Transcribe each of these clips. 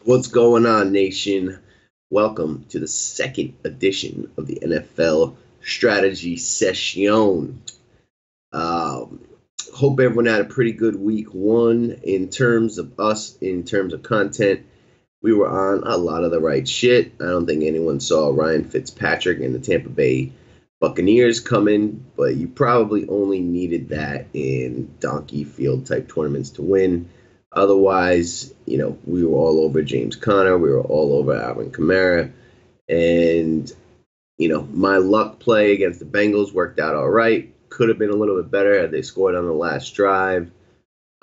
What's going on, nation? Welcome to the second edition of the NFL Strategy Session. Um, Hope everyone had a pretty good week one in terms of us, in terms of content. We were on a lot of the right shit. I don't think anyone saw Ryan Fitzpatrick and the Tampa Bay Buccaneers coming, but you probably only needed that in donkey field type tournaments to win. Otherwise, we were all over James Conner. We were all over Alvin Kamara. And, my luck play against the Bengals worked out all right. Could have been a little bit better had they scored on the last drive.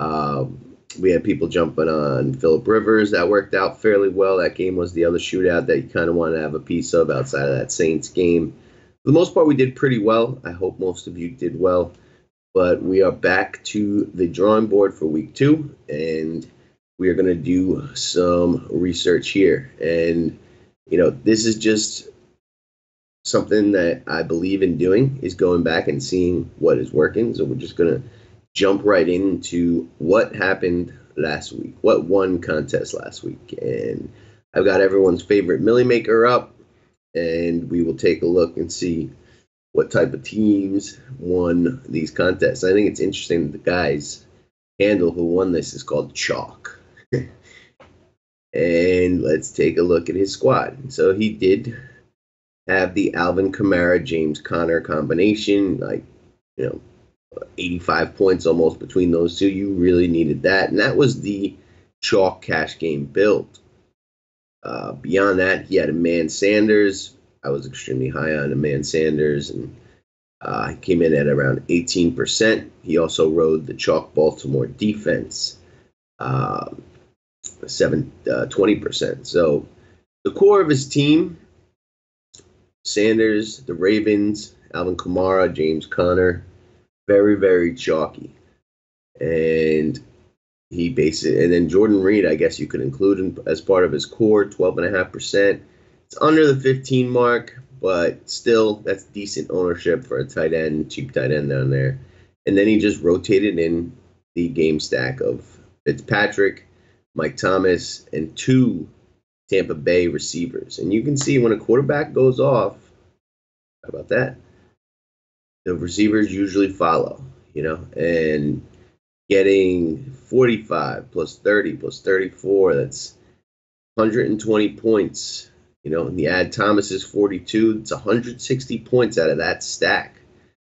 We had people jumping on Phillip Rivers. That worked out fairly well. That game was the other shootout that you kind of wanted to have a piece of outside of that Saints game. For the most part, we did pretty well. I hope most of you did well. But we are back to the drawing board for week 2, and we are going to do some research here. And, this is just something that I believe in doing, is going back and seeing what is working. So we're just going to jump right into what happened last week, what won contest last week. And I've got everyone's favorite Millie Maker up, and we will take a look and see what type of teams won these contests. I think it's interesting that the guy's handle who won this is called Chalk. And let's take a look at his squad. So he did have the Alvin Kamara, James Conner combination, 85 points almost between those two. You really needed that. And that was the Chalk cash game build. Beyond that, he had a Man Sanders. I was extremely high on Emmanuel Sanders, and he came in at around 18%. He also rode the Chalk Baltimore defense, 20%. So the core of his team, Sanders, the Ravens, Alvin Kamara, James Conner, very, very chalky. And and then Jordan Reed, I guess you could include him as part of his core, 12.5%. It's under the 15 mark, but still, that's decent ownership for a tight end, cheap tight end down there. And then he just rotated in the game stack of Fitzpatrick, Mike Thomas, and 2 Tampa Bay receivers. And you can see when a quarterback goes off, how about that? The receivers usually follow, and getting 45 plus 30 plus 34, that's 120 points. And you add Thomas's 42, it's 160 points out of that stack.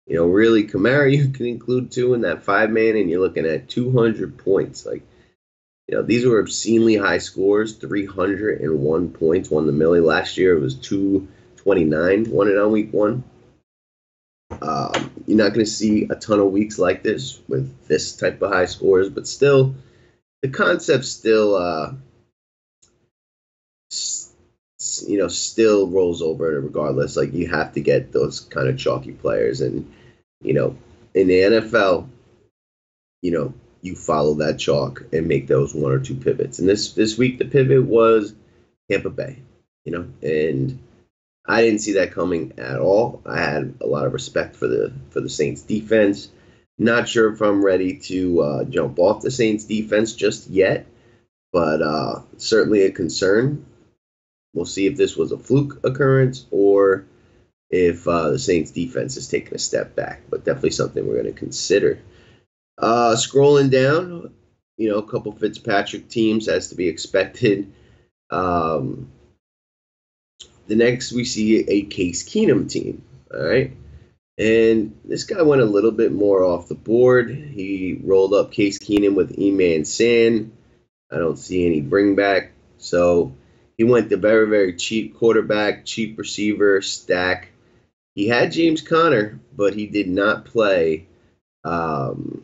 Really, Kamara, you can include 2 in that 5-man, and you're looking at 200 points. These were obscenely high scores, 301 points, won the Millie. Last year, it was 229, won it on week 1. You're not going to see a ton of weeks like this with this type of high scores, but still, the concept still rolls over regardless. You have to get those kind of chalky players. And, in the NFL, you follow that chalk and make those 1 or 2 pivots. And this week, the pivot was Tampa Bay, and I didn't see that coming at all. I had a lot of respect for the Saints defense. Not sure if I'm ready to jump off the Saints defense just yet, but certainly a concern. We'll see if this was a fluke occurrence or if the Saints defense has taken a step back, but definitely something we're going to consider. Scrolling down, a couple Fitzpatrick teams as to be expected. The next we see a Case Keenum team, all right? And this guy went a little bit more off the board. He rolled up Case Keenum with E-Man San. I don't see any bring back. So he went the very, very cheap quarterback, cheap receiver stack. He had James Conner, but he did not play Alvin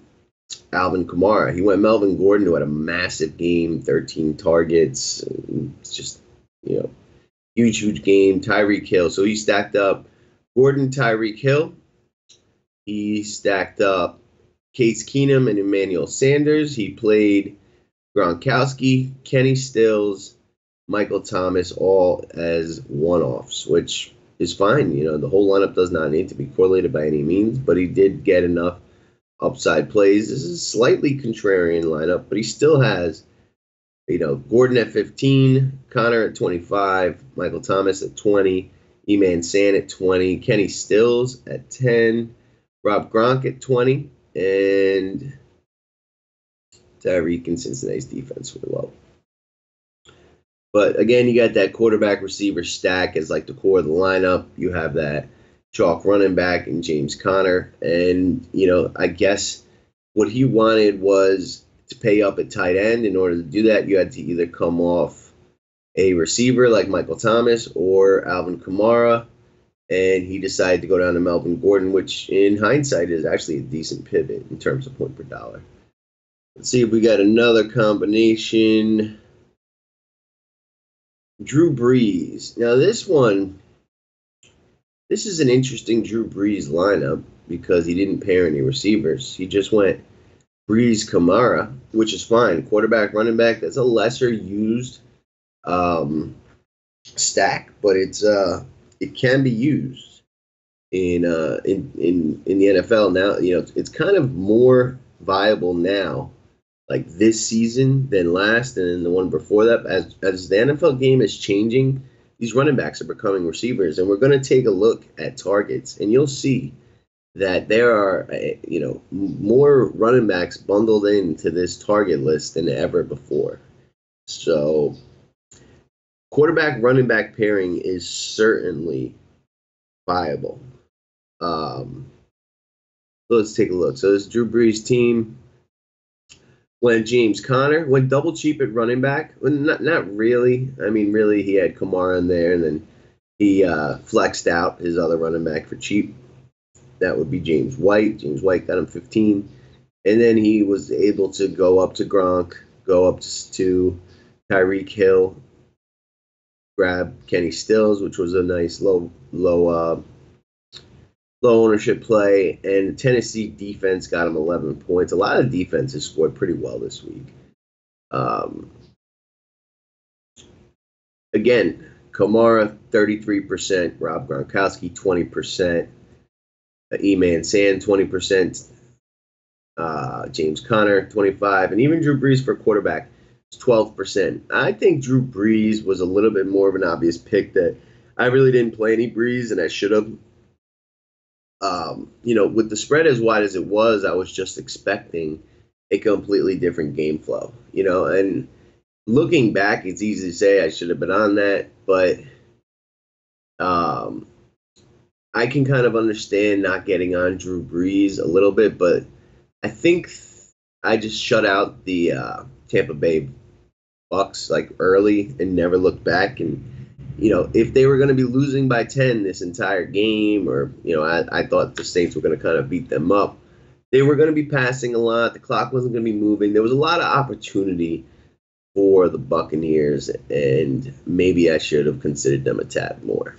Kamara. He went Melvin Gordon, who had a massive game, 13 targets. It's just, huge game. Tyreek Hill. So he stacked up Gordon, Tyreek Hill. He stacked up Case Keenum and Emmanuel Sanders. He played Gronkowski, Kenny Stills, Michael Thomas, all as one-offs, which is fine. The whole lineup does not need to be correlated by any means, but he did get enough upside plays. This is a slightly contrarian lineup, but he still has Gordon at 15, Connor at 25, Michael Thomas at 20, E-Man San at 20, Kenny Stills at 10, Rob Gronk at 20, and Tyreek and Cincinnati's defense were low. But again, you got that quarterback receiver stack as like the core of the lineup. You have that chalk running back in James Conner. And, I guess what he wanted was to pay up at tight end. In order to do that, you had to either come off a receiver like Michael Thomas or Alvin Kamara. And he decided to go down to Melvin Gordon, which in hindsight is actually a decent pivot in terms of point per dollar. Let's see if we got another combination. Drew Brees. Now this is an interesting Drew Brees lineup because he didn't pair any receivers. He just went Brees Kamara, which is fine. Quarterback, running back, that's a lesser used stack, but it can be used in the NFL now. It's kind of more viable now, like this season than last, and the one before that. As the NFL game is changing, these running backs are becoming receivers, and we're going to take a look at targets, and you'll see that there are more running backs bundled into this target list than ever before. So quarterback running back pairing is certainly viable. Let's take a look. So this Drew Brees team went James Conner, went double cheap at running back. Well, not really. I mean, really, he had Kamara in there, and then he flexed out his other running back for cheap. That would be James White. James White got him 15. And then he was able to go up to Gronk, go up to Tyreek Hill, grab Kenny Stills, which was a nice low ownership play. And the Tennessee defense got him 11 points. A lot of defenses scored pretty well this week. Again, Kamara, 33%. Rob Gronkowski, 20%. E-Man San, 20%. James Conner, 25%. And even Drew Brees for quarterback is 12%. I think Drew Brees was a little bit more of an obvious pick that I really didn't play any Brees, and I should have. With the spread as wide as it was, I was just expecting a completely different game flow. And looking back, it's easy to say I should have been on that, but I can kind of understand not getting on Drew Brees a little bit, but I think I just shut out the Tampa Bay Bucks like early and never looked back. And if they were going to be losing by 10 this entire game, or I thought the Saints were going to kind of beat them up, they were going to be passing a lot. The clock wasn't going to be moving. There was a lot of opportunity for the Buccaneers, and maybe I should have considered them a tad more.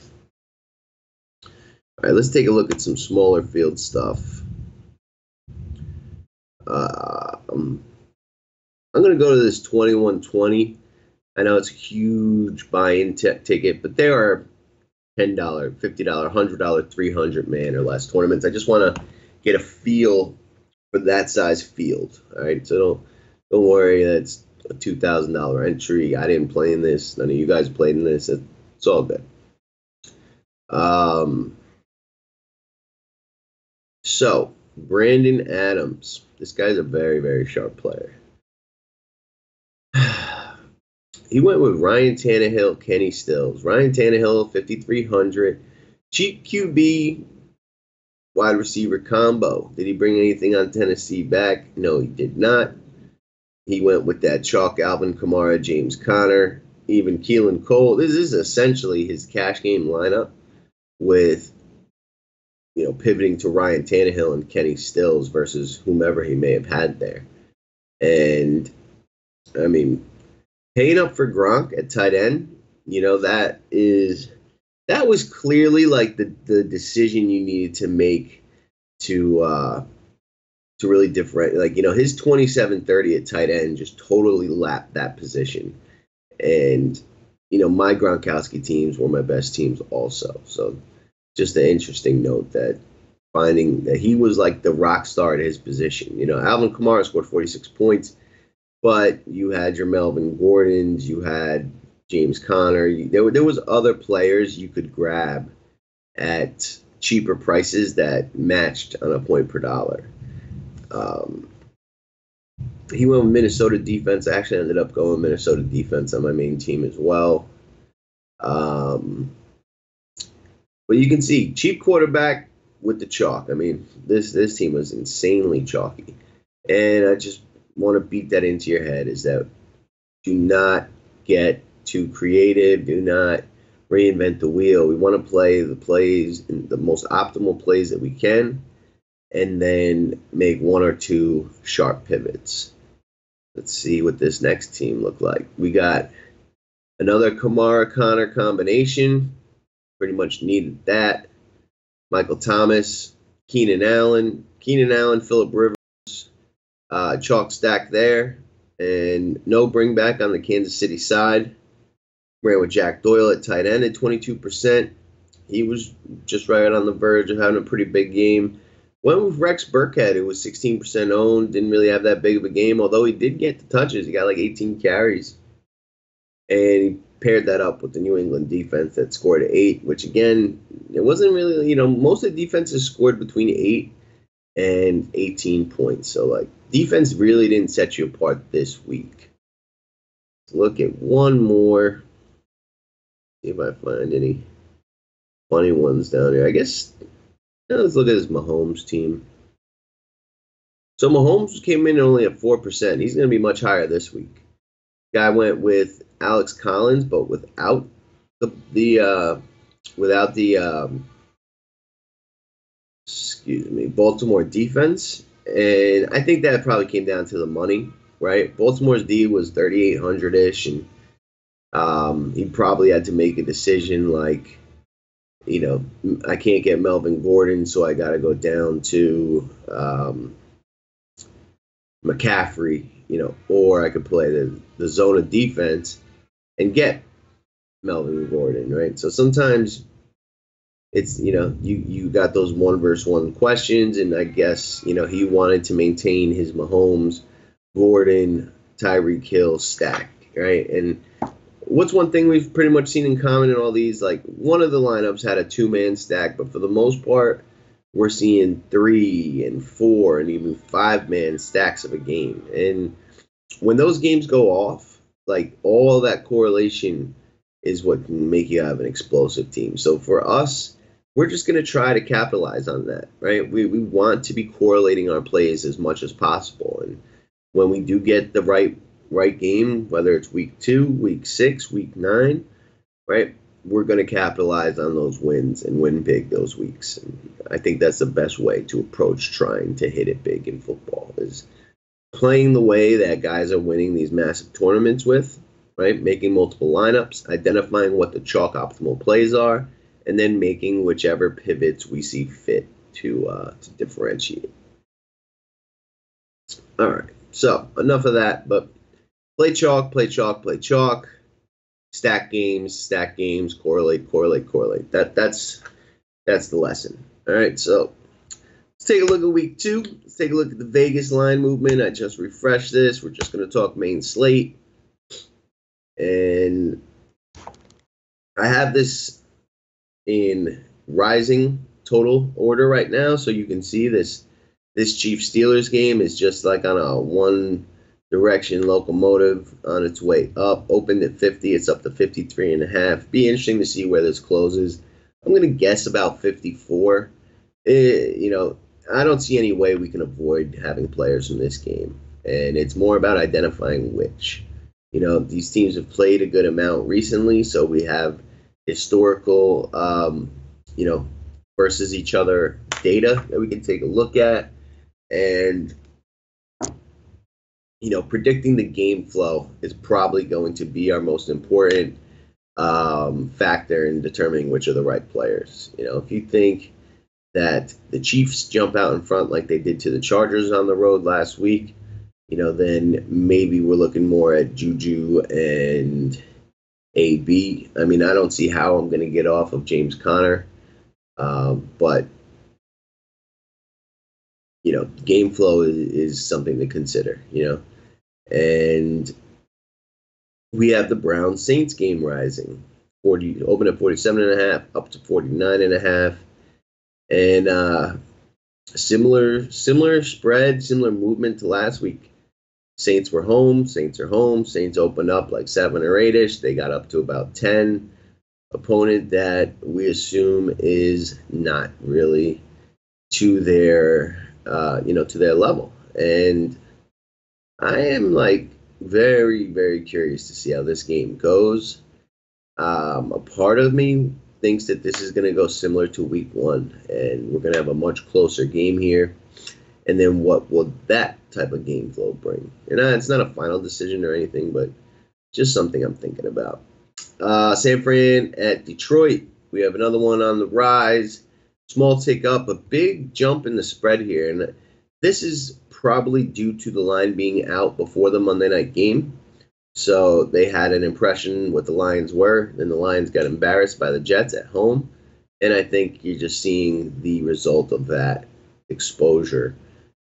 All right, let's take a look at some smaller field stuff. I'm going to go to this 21-20. I know it's a huge buy-in ticket, but there are $10, $50, $100, $300 man or less tournaments. I just want to get a feel for that size field. All right, so don't worry, that's a $2,000 entry. I didn't play in this. None of you guys played in this. It's all good. So, Brandon Adams. This guy's a very, very sharp player. He went with Ryan Tannehill, Kenny Stills. Ryan Tannehill, 5,300. Cheap QB wide receiver combo. Did he bring anything on Tennessee back? No, he did not. He went with that chalk Alvin Kamara, James Conner, even Keelan Cole. This is essentially his cash game lineup with pivoting to Ryan Tannehill and Kenny Stills versus whomever he may have had there. And, I mean, paying up for Gronk at tight end, that was clearly like the decision you needed to make to really differentiate. Like, his 27-30 at tight end just totally lapped that position. And, my Gronkowski teams were my best teams also. So just an interesting note that finding that he was like the rock star at his position. Alvin Kamara scored 46 points, But you had your Melvin Gordons, you had James Conner. There was other players you could grab at cheaper prices that matched on a point per dollar. He went with Minnesota defense. I actually ended up going with Minnesota defense on my main team as well. But you can see cheap quarterback with the chalk. I mean, this team was insanely chalky, and I just want to beat that into your head: is that do not get too creative. Do not reinvent the wheel. We want to play the plays, the most optimal plays that we can, and then make one or two sharp pivots. Let's see what this next team look like. We got another Kamara Connor combination. Pretty much needed that. Michael Thomas, Keenan Allen, Phillip Rivers, chalk stack there, and no bring back on the Kansas City side. Ran with Jack Doyle at tight end at 22%. He was just right on the verge of having a pretty big game. Went with Rex Burkhead, who was 16% owned. Didn't really have that big of a game, although he did get the touches. He got like 18 carries. And he paired that up with the New England defense that scored 8, which, again, it wasn't really, most of the defenses scored between 8 and 18 points. So, like, defense really didn't set you apart this week. Let's look at one more. See if I find any funny ones down here. I guess, let's look at this Mahomes team. So Mahomes came in only at 4%. He's going to be much higher this week. Guy went with Alex Collins, but without the Baltimore defense, and I think that probably came down to the money, right? Baltimore's D was 3,800-ish, and he probably had to make a decision like, I can't get Melvin Gordon, so I got to go down to McCaffrey, or I could play the zone of defense and get Melvin Gordon, right? So sometimes it's, you got those 1-versus-1 questions, and I guess, he wanted to maintain his Mahomes, Gordon, Tyreek Hill stack, right? And what's one thing we've pretty much seen in common in all these, like, one of the lineups had a 2-man stack, but for the most part, we're seeing 3 and 4 and even 5-man stacks of a game. And when those games go off, like, all that correlation is what can make you have an explosive team. So for us, we're just going to try to capitalize on that, right? We want to be correlating our plays as much as possible. And when we do get the right game, whether it's week 2, week 6, week 9, right, we're going to capitalize on those wins and win big those weeks. And I think that's the best way to approach trying to hit it big in football, is playing the way that guys are winning these massive tournaments with, right? Making multiple lineups, identifying what the chalk optimal plays are, and then making whichever pivots we see fit to differentiate. All right, so enough of that, but play chalk, play chalk, play chalk. Stack games, correlate. That's the lesson. All right, so let's take a look at week 2. Let's take a look at the Vegas line movement. I just refreshed this. We're just going to talk main slate. And I have this in rising total order right now, so you can see this Chiefs-Steelers game is just like on a one-direction locomotive on its way up. Opened at 50, it's up to 53.5. Be interesting to see where this closes. I'm going to guess about 54. I don't see any way we can avoid having players from this game, and it's more about identifying which. These teams have played a good amount recently, so we have historical, versus each other data that we can take a look at, and predicting the game flow is probably going to be our most important factor in determining which are the right players. If you think that the Chiefs jump out in front like they did to the Chargers on the road last week, then maybe we're looking more at Juju and AB. I mean, I don't see how I'm going to get off of James Conner, but game flow is something to consider. And we have the Browns Saints game rising. Open at 47.5, up to 49.5. And similar spread, similar movement to last week. Saints were home. Saints are home. Saints opened up like 7 or 8-ish. They got up to about 10. Opponent that we assume is not really to their, to their level. And I am like very, very curious to see how this game goes. A part of me thinks that this is going to go similar to week 1, and we're going to have a much closer game here. And then what will that type of game flow bring? And it's not a final decision or anything, but just something I'm thinking about. San Fran at Detroit. We have another one on the rise. Small tick up, a big jump in the spread here. And this is probably due to the line being out before the Monday night game. So they had an impression what the Lions were. Then the Lions got embarrassed by the Jets at home. And I think you're just seeing the result of that exposure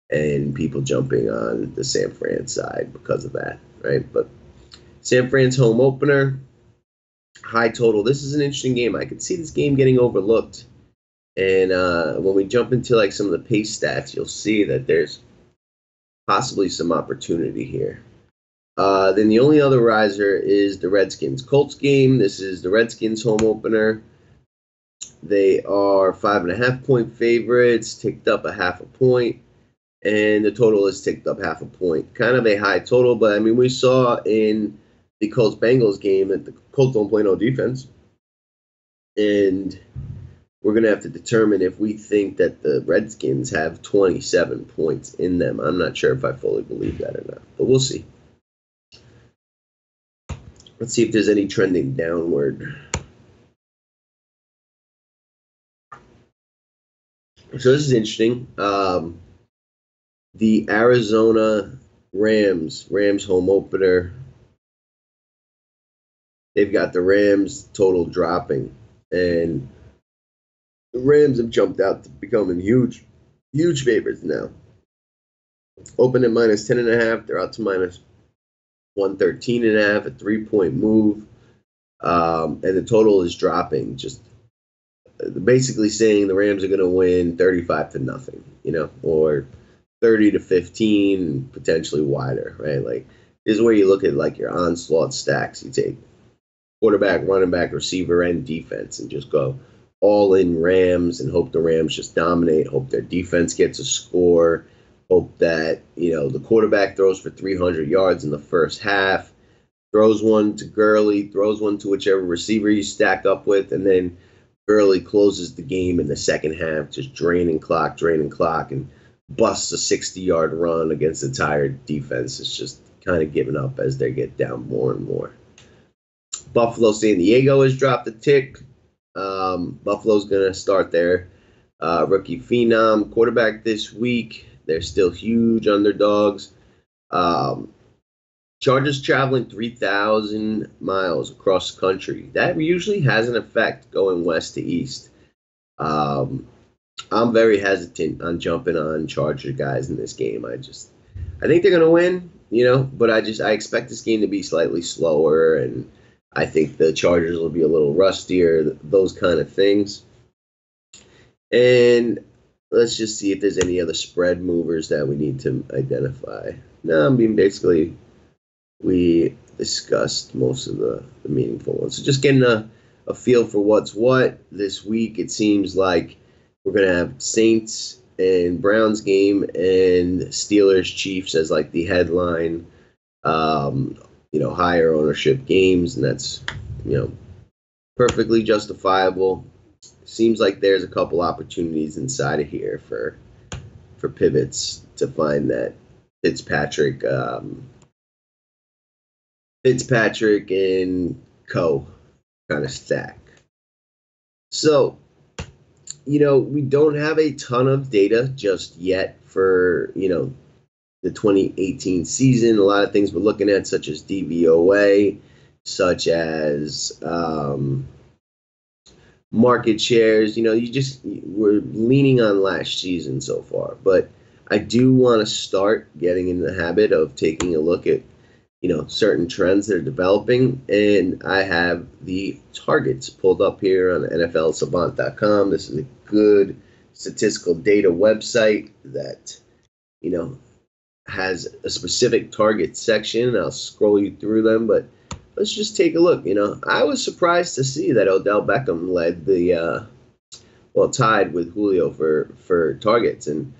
and people jumping on the San Fran side because of that, right? But San Fran's home opener, high total. This is an interesting game. I could see this game getting overlooked. And when we jump into like some of the pace stats, you'll see that there's possibly some opportunity here. Then the only other riser is the Redskins-Colts game. This is the Redskins home opener. They are 5.5-point favorites, ticked up 0.5 point, and the total is ticked up 0.5 point. Kind of a high total, but I mean, we saw in the Colts-Bengals game that the Colts don't play no defense. And we're going to have to determine if we think that the Redskins have 27 points in them. I'm not sure if I fully believe that or not, but we'll see. Let's see if there's any trending downward. So this is interesting. The Arizona Rams home opener. They've got the Rams total dropping, and the Rams have jumped out to becoming huge favorites now. Open at -10.5, they're out to -113.5, a 3-point move, and the total is dropping. Just basically saying the Rams are going to win 35-0, or 30-15, potentially wider, right? Like, this is where you look at like your onslaught stacks. You take quarterback, running back, receiver, and defense, and just go all in Rams and hope the Rams just dominate. Hope their defense gets a score. Hope that the quarterback throws for 300 yards in the first half, throws one to Gurley, throws one to whichever receiver you stack up with, and then Gurley closes the game in the second half, just draining clock, and busts a 60-yard run against the tired defense. It's just kind of giving up as they get down more and more. Buffalo San Diego has dropped a tick. Buffalo's going to start their rookie phenom quarterback this week. They're still huge underdogs. Chargers traveling 3,000 miles across the country. That usually has an effect going west to east. I'm very hesitant on jumping on Charger guys in this game. I think they're going to win, but I expect this game to be slightly slower, and I think the Chargers will be a little rustier, those kind of things. And let's just see if there's any other spread movers that we need to identify. No, I mean, basically, we discussed most of the meaningful ones. So just getting a feel for what's what this week. It seems like we're going to have Saints and Browns game and Steelers Chiefs as like the headline, higher ownership games, and that's, perfectly justifiable. Seems like there's a couple opportunities inside of here for pivots to find that Fitzpatrick and co kind of stack. So, we don't have a ton of data just yet for, the 2018 season. A lot of things we're looking at, such as DVOA, such as market shares. We're leaning on last season so far. But I do want to start getting in the habit of taking a look at, certain trends that are developing. And I have the targets pulled up here on NFLsavant.com. This is a good statistical data website that, has a specific target section. I'll scroll you through them, but let's just take a look. I was surprised to see that Odell Beckham led tied with Julio for targets. And,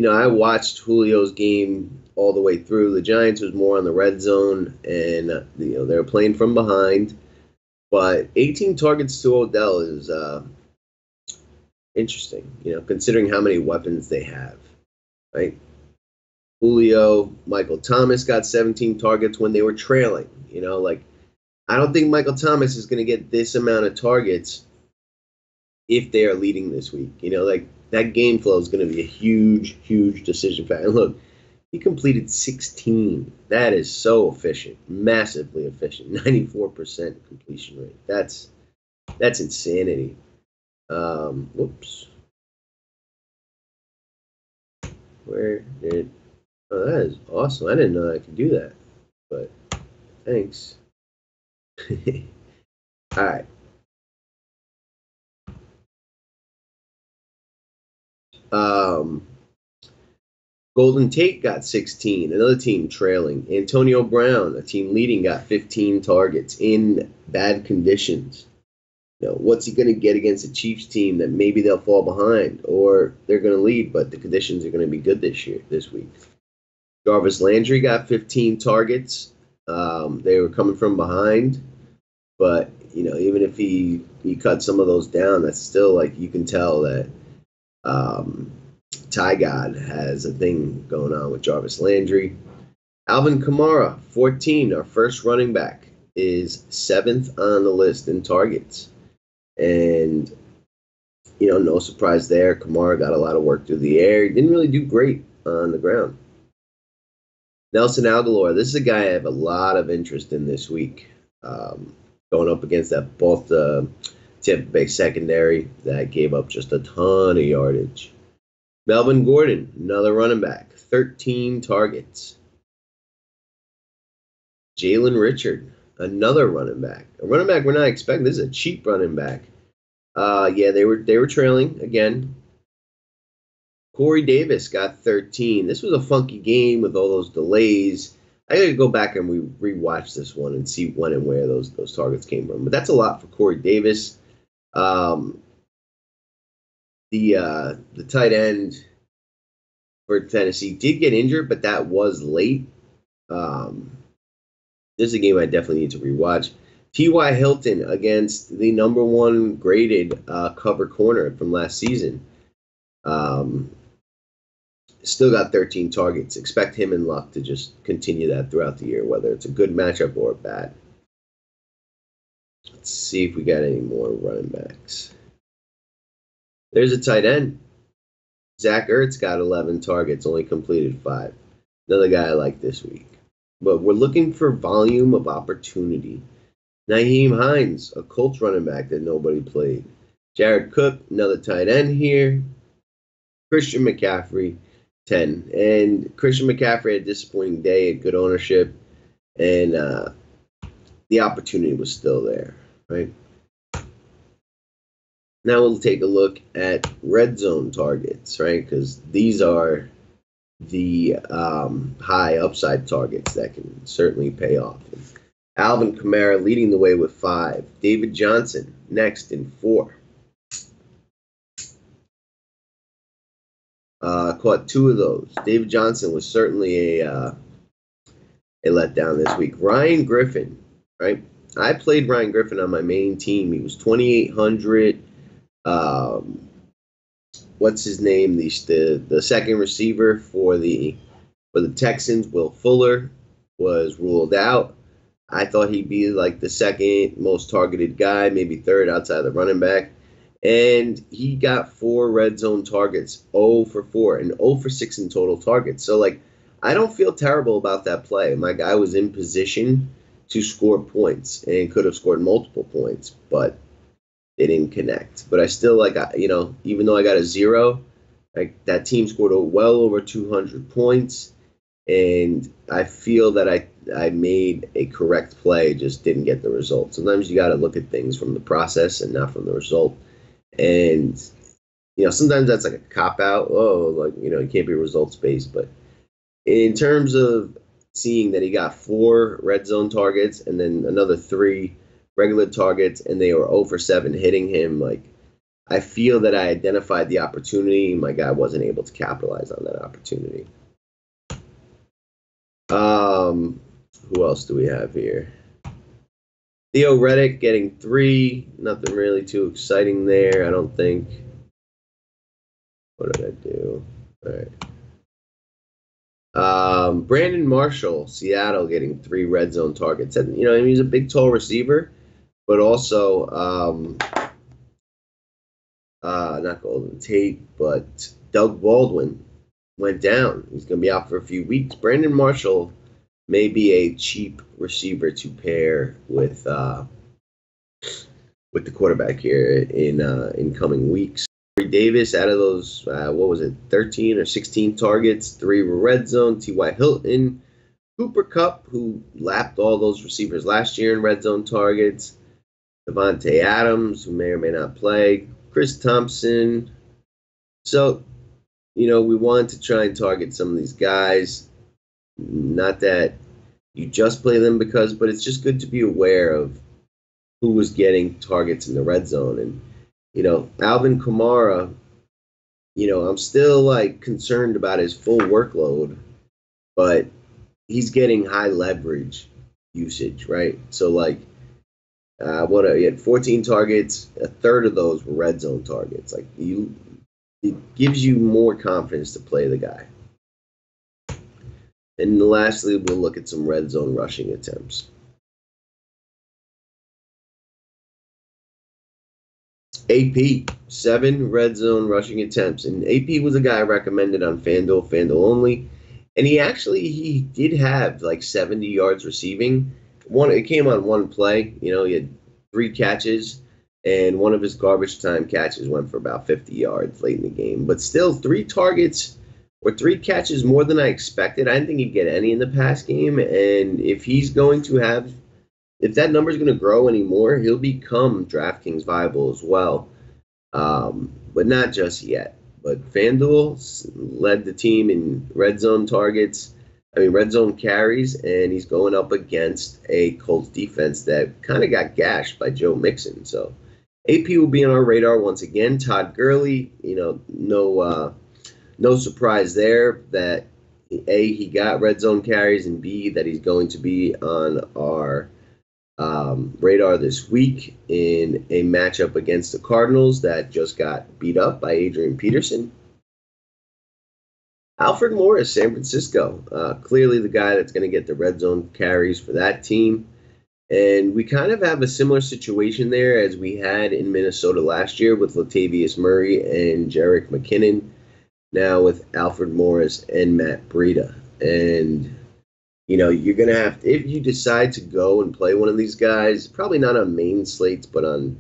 I watched Julio's game all the way through. The Giants was more on the red zone, and, they were playing from behind. But 18 targets to Odell is interesting, considering how many weapons they have, right? Julio, Michael Thomas got 17 targets when they were trailing. I don't think Michael Thomas is going to get this amount of targets if they are leading this week. That game flow is going to be a huge, huge decision factor. And look, he completed 16. That is so efficient, massively efficient, 94% completion rate. That's insanity. Whoops. Where did... Oh, that is awesome. I didn't know I could do that, but thanks. All right. Golden Tate got 16, another team trailing. Antonio Brown, a team leading, got 15 targets in bad conditions. What's he going to get against a Chiefs team that maybe they'll fall behind, or they're going to lead, but the conditions are going to be good this week? Jarvis Landry got 15 targets. They were coming from behind, but even if he cut some of those down, that's still you can tell that Ty God has a thing going on with Jarvis Landry. Alvin Kamara, 14, our first running back, is 7th on the list in targets. And, no surprise there. Kamara got a lot of work through the air. He didn't really do great on the ground. Nelson Aguilar, this is a guy I have a lot of interest in this week. Going up against both the Tampa Bay secondary that gave up just a ton of yardage. Melvin Gordon, another running back, 13 targets. Jalen Richard, another running back. A running back we're not expecting. This is a cheap running back. They were trailing again. Corey Davis got 13. This was a funky game with all those delays. I got to go back and rewatch this one and see when and where those targets came from. But that's a lot for Corey Davis. The tight end for Tennessee did get injured, but that was late. This is a game I definitely need to rewatch. T.Y. Hilton against the number one graded cover corner from last season. Still got 13 targets. Expect him and Luck to just continue that throughout the year, whether it's a good matchup or a bad. Let's see if we got any more running backs. There's a tight end. Zach Ertz got 11 targets, only completed 5. Another guy I like this week. But we're looking for volume of opportunity. Nyheim Hines, a Colts running back that nobody played. Jared Cook, another tight end here. Christian McCaffrey, 10. And Christian McCaffrey had a disappointing day, had good ownership, and the opportunity was still there, right? Now we'll take a look at red zone targets, right? Because these are the high upside targets that can certainly pay off. Alvin Kamara leading the way with 5. David Johnson next in 4. Caught 2 of those. David Johnson was certainly a letdown this week. Ryan Griffin, right? I played Ryan Griffin on my main team. He was 2,800. What's his name? The second receiver for the Texans, Will Fuller, was ruled out. I thought he'd be like the second most targeted guy, maybe third outside the running back. And he got 4 red zone targets, 0 for 4, and 0 for 6 in total targets. So, I don't feel terrible about that play. My guy was in position to score points and could have scored multiple points, but they didn't connect. But I still, even though I got a 0, Like, that team scored well over 200 points, and I feel that I made a correct play, just didn't get the result. Sometimes you got to look at things from the process and not from the result. And sometimes that's like a cop out. Oh, like, you can't be results based. But in terms of seeing that he got 4 red zone targets and then another 3 regular targets, and they were 0 for 7 hitting him, like, I feel that I identified the opportunity. My guy wasn't able to capitalize on that opportunity. Who else do we have here? Theo Reddick getting 3. Nothing really too exciting there, I don't think. What did I do? All right. Brandon Marshall, Seattle, getting 3 red zone targets. And, he's a big, tall receiver, but also not Golden Tate, but Doug Baldwin went down. He's going to be out for a few weeks. Brandon Marshall may be a cheap receiver to pair with the quarterback here in coming weeks. Corey Davis, out of those, 13 or 16 targets, 3 were red zone. T.Y. Hilton, Cooper Kupp, who lapped all those receivers last year in red zone targets. Devontae Adams, who may or may not play. Chris Thompson. So, we wanted to try and target some of these guys. Not that you just play them but it's just good to be aware of who was getting targets in the red zone. And, Alvin Kamara, I'm still concerned about his full workload, but he's getting high leverage usage, right? So he had 14 targets, a third of those were red zone targets. It gives you more confidence to play the guy. And lastly, we'll look at some red zone rushing attempts. AP, 7 red zone rushing attempts. And AP was a guy I recommended on FanDuel only. And he did have 70 yards receiving. It came on one play. He had 3 catches, and one of his garbage time catches went for about 50 yards late in the game. But still, 3 targets or 3 catches more than I expected. I didn't think he'd get any in the pass game. And if that number is going to grow anymore, he'll become DraftKings viable as well. But not just yet. But FanDuel led the team in red zone carries, and he's going up against a Colts defense that kind of got gashed by Joe Mixon. So AP will be on our radar once again. Todd Gurley, no surprise there that A, he got red zone carries, and B, that he's going to be on our radar this week in a matchup against the Cardinals that just got beat up by Adrian Peterson. Alfred Morris, San Francisco, clearly the guy that's going to get the red zone carries for that team. And we kind of have a similar situation there as we had in Minnesota last year with Latavius Murray and Jerick McKinnon, now with Alfred Morris and Matt Breida. And you're going to have to, if you decide to go and play one of these guys, probably not on main slates, but on,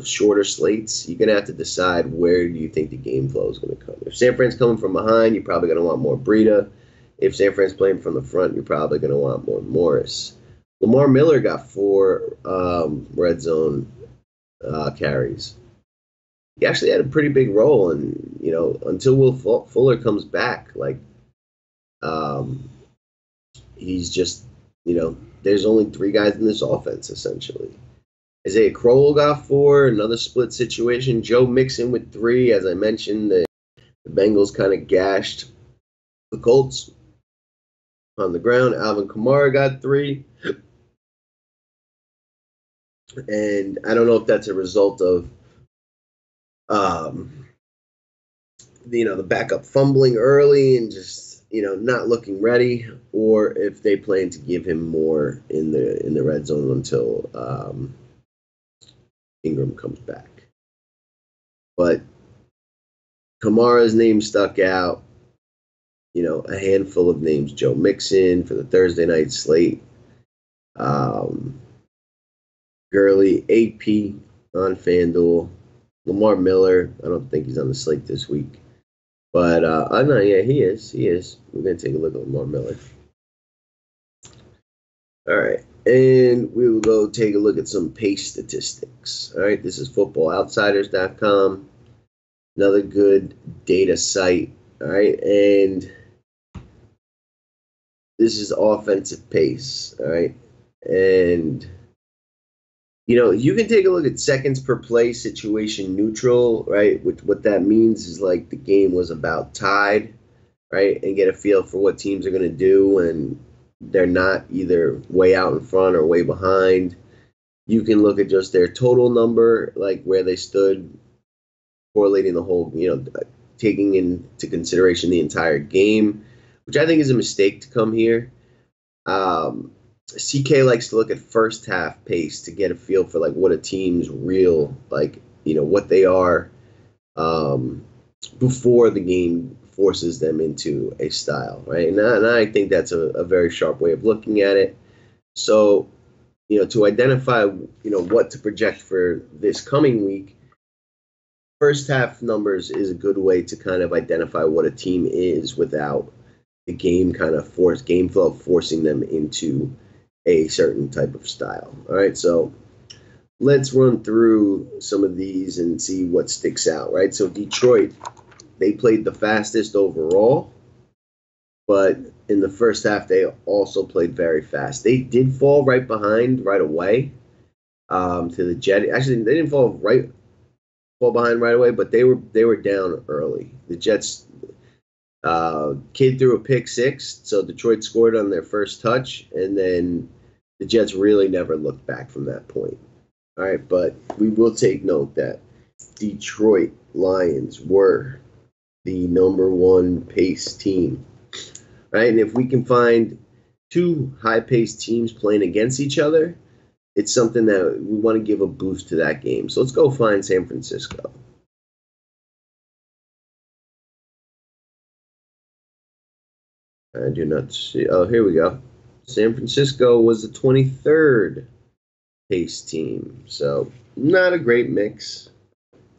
shorter slates, you're going to have to decide where do you think the game flow is going to come. If San Fran's coming from behind, you're probably going to want more Breida. If San Fran's playing from the front, you're probably going to want more Morris. Lamar Miller got 4 red zone carries. He actually had a pretty big role, and, until Will Fuller comes back, he's just, there's only 3 guys in this offense, essentially. Isaiah Crowell got 4, another split situation. Joe Mixon with 3. As I mentioned, the Bengals kind of gashed the Colts on the ground. Alvin Kamara got 3. And I don't know if that's a result of, the backup fumbling early and just, not looking ready, or if they plan to give him more in the red zone until Ingram comes back. But Kamara's name stuck out. A handful of names. Joe Mixon for the Thursday night slate. Gurley, AP on FanDuel. Lamar Miller, I don't think he's on the slate this week. But oh no, yeah, he is. He is. We're gonna take a look at Lamar Miller. All right, and we will go take a look at some pace statistics. All right, this is FootballOutsiders.com, another good data site. All right, and this is offensive pace. All right, and you can take a look at seconds per play, situation neutral, right? Which what that means is like the game was about tied, right? And get a feel for what teams are going to do, and they're not either way out in front or way behind. You can look at just their total number, like where they stood, correlating the whole, taking into consideration the entire game, which I think is a mistake to come here. Um, CK likes to look at first half pace to get a feel for like what a team's real, like, what they are um, before the game forces them into a style, right? And I think that's a very sharp way of looking at it. So, to identify, what to project for this coming week, first half numbers is a good way to kind of identify what a team is without the game flow forcing them into a certain type of style. All right, so let's run through some of these and see what sticks out, right? So Detroit, they played the fastest overall, but in the first half, they also played very fast. They did fall right behind right away to the Jet. Actually, they didn't fall behind right away, but they were down early. The Jets kid threw a pick six, so Detroit scored on their first touch, and then the Jets really never looked back from that point. All right, but we will take note that Detroit Lions were the number one pace team, right? And if we can find two high-paced teams playing against each other, it's something that we want to give a boost to that game. So let's go find San Francisco. I do not see. Oh, here we go. San Francisco was the 23rd pace team. So not a great mix.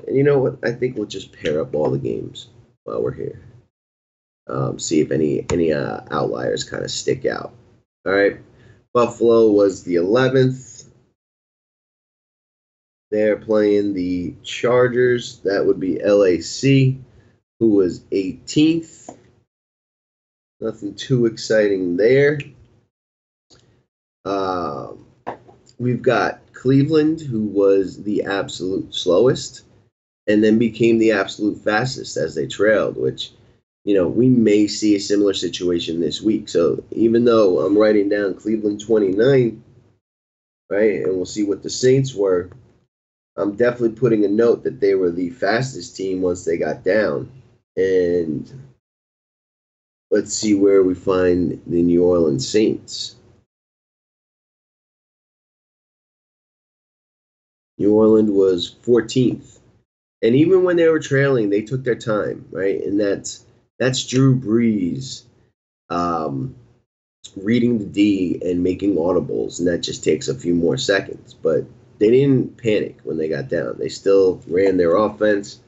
And you know what? I think we'll just pair up all the games while we're here. See if any outliers kind of stick out. All right. Buffalo was the 11th. They're playing the Chargers. That would be LAC, who was 18th. Nothing too exciting there. We've got Cleveland, who was the absolute slowest, and then became the absolute fastest as they trailed, which, we may see a similar situation this week. So even though I'm writing down Cleveland 29, right, and we'll see what the Saints were, I'm definitely putting a note that they were the fastest team once they got down. And let's see where we find the New Orleans Saints. New Orleans was 14th. And even when they were trailing, they took their time, right? And that's Drew Brees reading the D and making audibles, and that just takes a few more seconds. But they didn't panic when they got down. They still ran their offense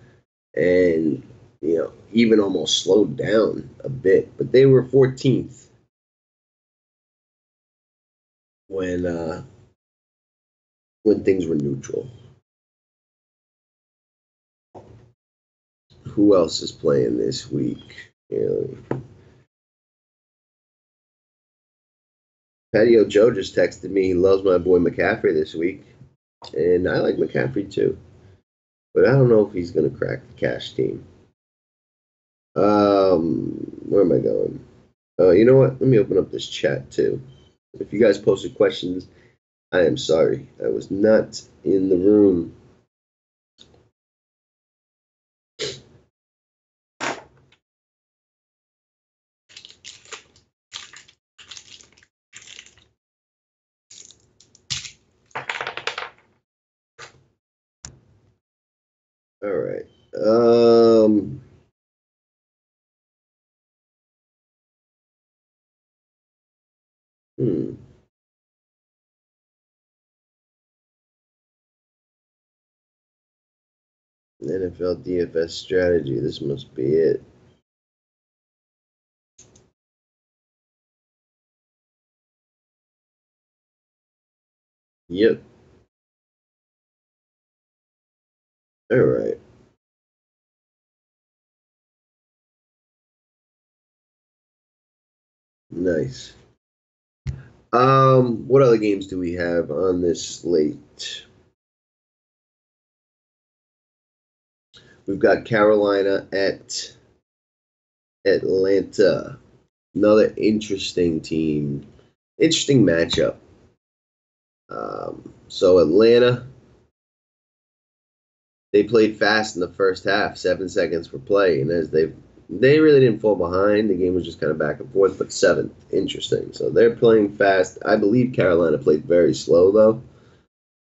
and, even almost slowed down a bit. But they were 14th when things were neutral. Who else is playing this week? Patio Joe just texted me. He loves my boy McCaffrey this week, and I like McCaffrey too, but I don't know if he's going to crack the cash team. Where am I going? You know what? Let me open up this chat too. If you guys posted questions, I am sorry. I was not in the room. All right. Hmm. NFL DFS strategy. This must be it. Yep. All right. Nice. What other games do we have on this slate? We've got Carolina at Atlanta. Another interesting team. Interesting matchup. So Atlanta, they played fast in the first half, 7 seconds for play, and as they really didn't fall behind. The game was just kind of back and forth, but seventh, interesting. So they're playing fast. I believe Carolina played very slow though.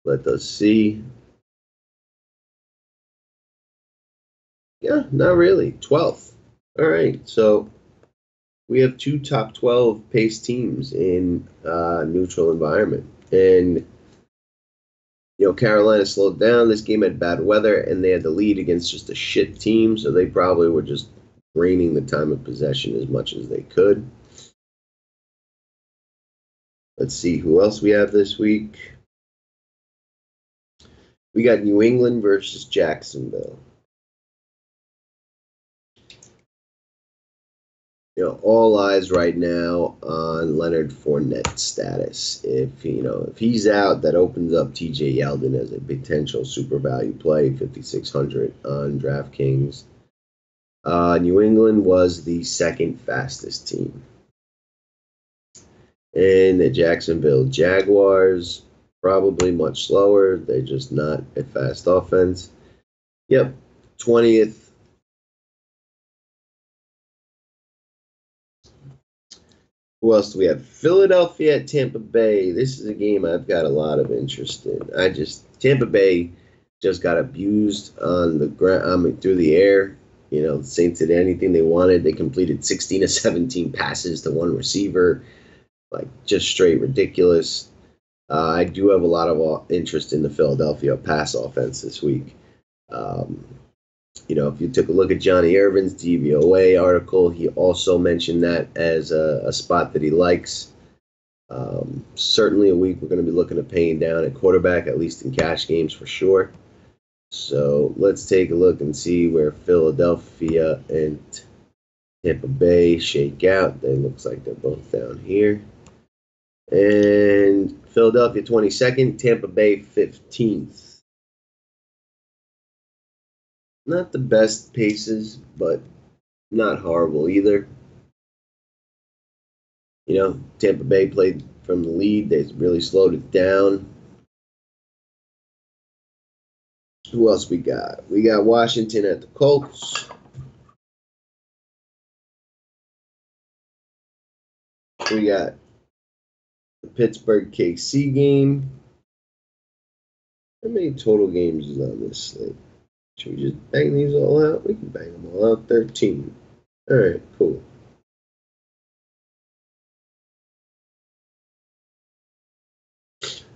Let us see. Yeah, not really. 12th. All right, so we have two top 12 pace teams in neutral environment, and Carolina slowed down. This game had bad weather, and they had the lead against just a shit team, so they probably were just draining the time of possession as much as they could. Let's see who else we have this week. We got New England versus Jacksonville. All eyes right now on Leonard Fournette's status. If he's out, that opens up TJ Yeldon as a potential super value play, 5,600 on DraftKings. New England was the second fastest team. And the Jacksonville Jaguars, probably much slower. They're just not a fast offense. Yep, 20th. Who else do we have? Philadelphia at Tampa Bay. This is a game I've got a lot of interest in. Tampa Bay just got abused on the ground, through the air. The Saints did anything they wanted. They completed 16 of 17 passes to one receiver, like just straight ridiculous. I do have a lot of interest in the Philadelphia pass offense this week. If you took a look at Johnny Irvin's DVOA article, he also mentioned that as a spot that he likes. Certainly a week we're going to be looking at paying down at quarterback, at least in cash games for sure. So let's take a look and see where Philadelphia and Tampa Bay shake out. They looks like they're both down here. And Philadelphia 22nd, Tampa Bay 15th. Not the best paces, but not horrible either. Tampa Bay played from the lead. They really slowed it down. Who else we got? We got Washington at the Colts. We got the Pittsburgh KC game. How many total games is on this slate? Should we just bang these all out? We can bang them all out. 13. All right, cool.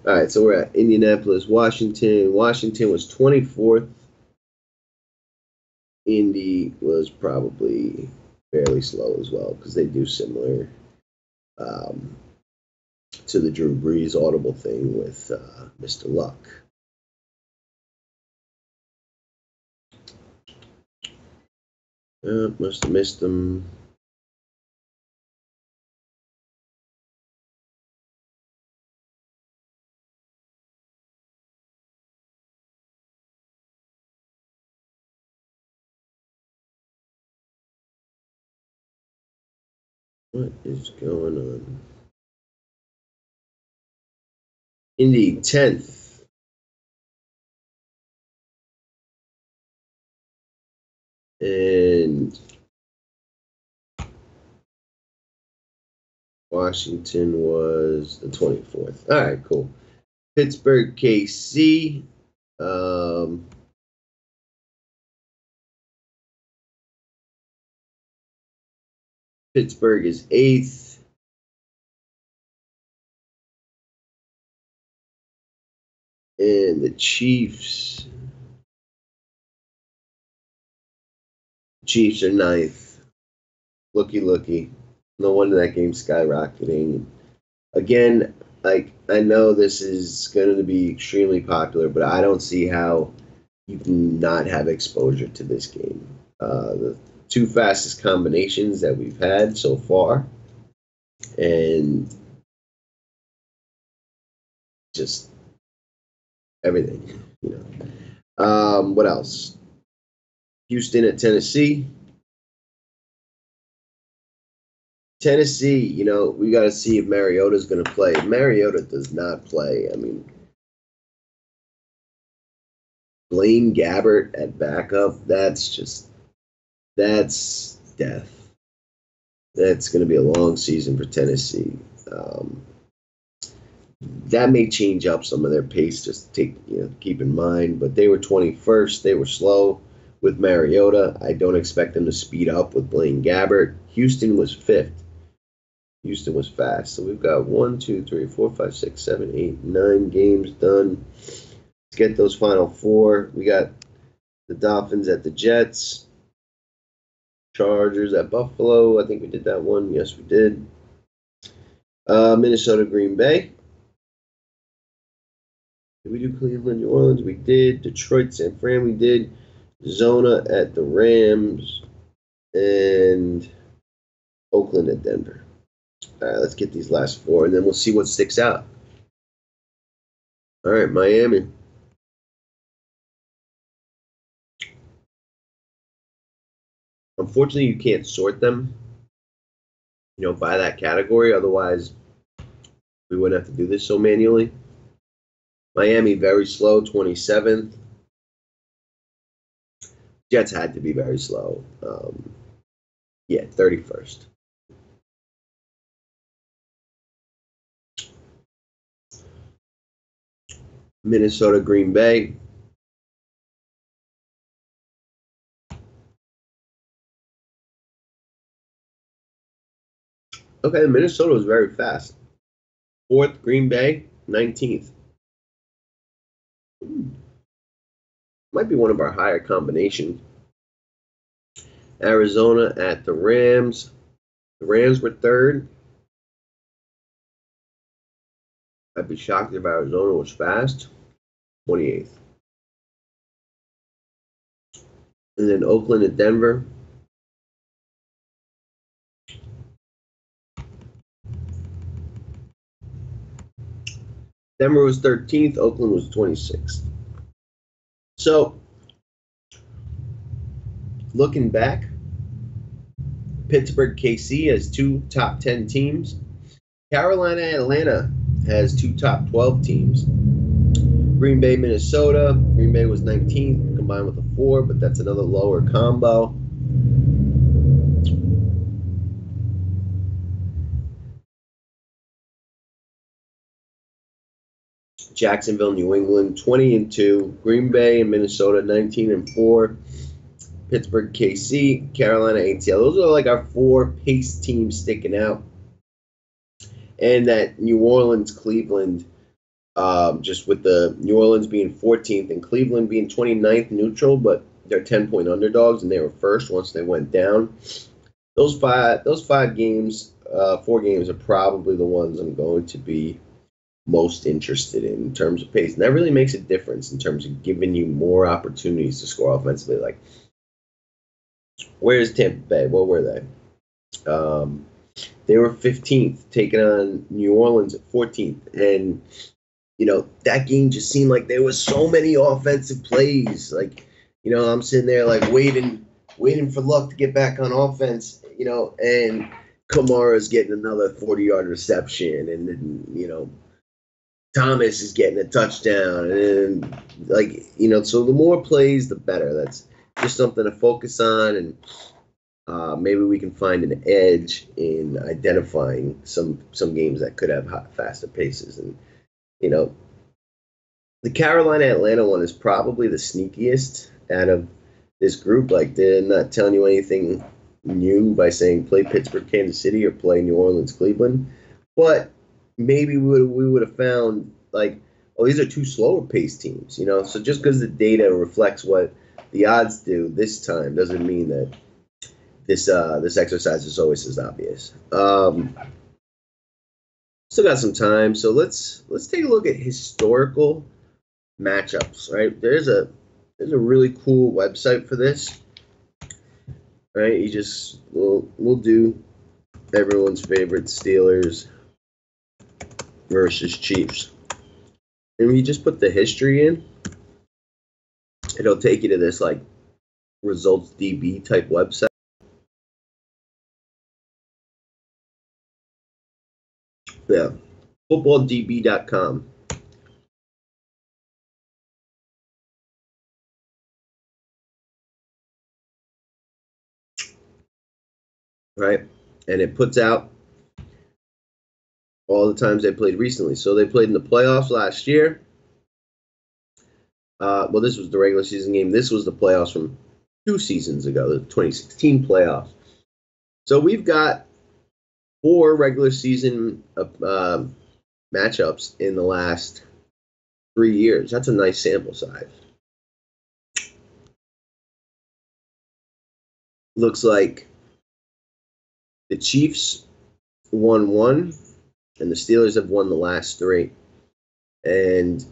All right, so we're at Indianapolis, Washington. Washington was 24th. Indy was probably fairly slow as well because they do similar to the Drew Brees audible thing with Mr. Luck. Must have missed them. What is going on? Indy 10th. And Washington was the 24th. All right, cool. Pittsburgh KC. Pittsburgh is 8th. And the Chiefs are 9th. Looky. No wonder that game's skyrocketing. Again, like, I know this is going to be extremely popular, but I don't see how you can not have exposure to this game. The two fastest combinations that we've had so far, and just everything, you know. What else? Houston at Tennessee. Tennessee, you know, we got to see if Mariota's going to play. If Mariota does not play, I mean, Blaine Gabbert at backup, that's death. That's going to be a long season for Tennessee. That may change up some of their pace, just keep in mind. But they were 21st. They were slow with Mariota. I don't expect them to speed up with Blaine Gabbert. Houston was 5th. Houston was fast. So we've got 1, 2, 3, 4, 5, 6, 7, 8, 9 games done. Let's get those final 4. We got the Dolphins at the Jets. Chargers at Buffalo. I think we did that one. Yes, we did. Minnesota, Green Bay. Did we do Cleveland, New Orleans? We did. Detroit, San Fran, we did. Zona at the Rams. And Oakland at Denver. All right, let's get these last 4, and then we'll see what sticks out. All right, Miami. Unfortunately, you can't sort them, by that category. Otherwise, we wouldn't have to do this so manually. Miami, very slow, 27th. Jets had to be very slow. 31st. Minnesota, Green Bay. Okay, Minnesota was very fast. 4th, Green Bay, 19th. Might be one of our higher combinations. Arizona at the Rams. The Rams were 3rd. I'd be shocked if Arizona was fast. 28th. And then Oakland at Denver. Denver was 13th. Oakland was 26th. So, looking back, Pittsburgh, KC has 2 top 10 teams. Carolina, Atlanta has 2 top 12 teams. Green Bay, Minnesota. Green Bay was 19th, combined with a 4, but that's another lower combo. Jacksonville, New England, 20-2. Green Bay and Minnesota, 19-4. Pittsburgh, KC, Carolina, ATL. Those are like our 4 pace teams sticking out. And that New Orleans, Cleveland, just with the New Orleans being 14th and Cleveland being 29th neutral, but they're 10-point underdogs and they were first once they went down. Those 5 games, 4 games are probably the ones I'm going to be most interested in terms of pace. And that really makes a difference in terms of giving you more opportunities to score offensively. Like, where's Tampa Bay? What were they? They were 15th, taking on New Orleans at 14th. And, that game just seemed like there was so many offensive plays. Like, I'm sitting there like waiting for luck to get back on offense, and Kamara's getting another 40-yard reception. And then, Thomas is getting a touchdown, and so the more plays, the better. That's just something to focus on, and maybe we can find an edge in identifying some games that could have faster paces. And the Carolina Atlanta one is probably the sneakiest out of this group. Like, they're not telling you anything new by saying play Pittsburgh, Kansas City, or play New Orleans, Cleveland, but maybe we would have found, like, these are 2 slower paced teams, So just because the data reflects what the odds do this time doesn't mean that this exercise is always as obvious. Still got some time, so let's take a look at historical matchups. Right, there's a really cool website for this. Right, you just we'll do everyone's favorite Steelers versus Chiefs, and when you just put the history in, it'll take you to this like results DB type website. Yeah, footballdb.com. Right, and it puts out all the times they played recently. So they played in the playoffs last year. Well, this was the regular season game. This was the playoffs from 2 seasons ago, the 2016 playoffs. So we've got 4 regular season matchups in the last 3 years. That's a nice sample size. Looks like the Chiefs won 1, and the Steelers have won the last 3. And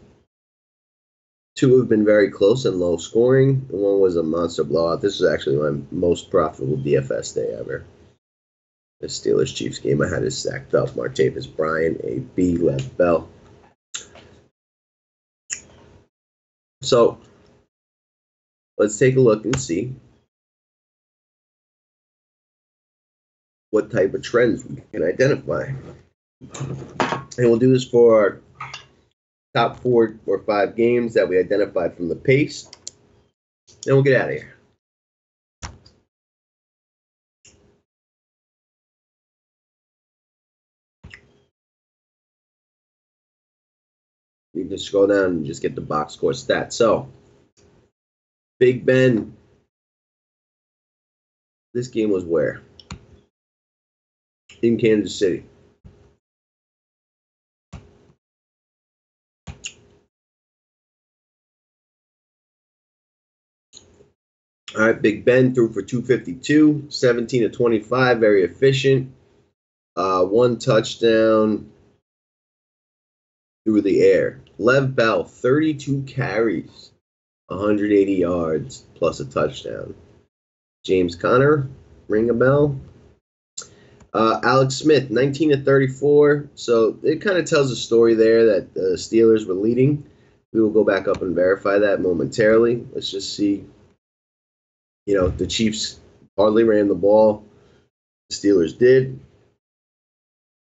2 have been very close and low scoring. And 1 was a monster blowout. This was actually my most profitable DFS day ever. The Steelers-Chiefs game, I had it stacked up. Martavis Bryant, AB, Lev Bell. So let's take a look and see what type of trends we can identify. And we'll do this for our top 4 or 5 games that we identified from the pace. Then we'll get out of here. You can scroll down and just get the box score stats. So, Big Ben, this game was where? In Kansas City. All right, Big Ben threw for 252, 17 to 25, very efficient. 1 touchdown through the air. Lev Bell, 32 carries, 180 yards, plus a touchdown. James Conner, ring a bell. Alex Smith, 19 to 34. So it kind of tells a story there that the Steelers were leading. We will go back up and verify that momentarily. Let's just see. You know, the Chiefs hardly ran the ball. The Steelers did.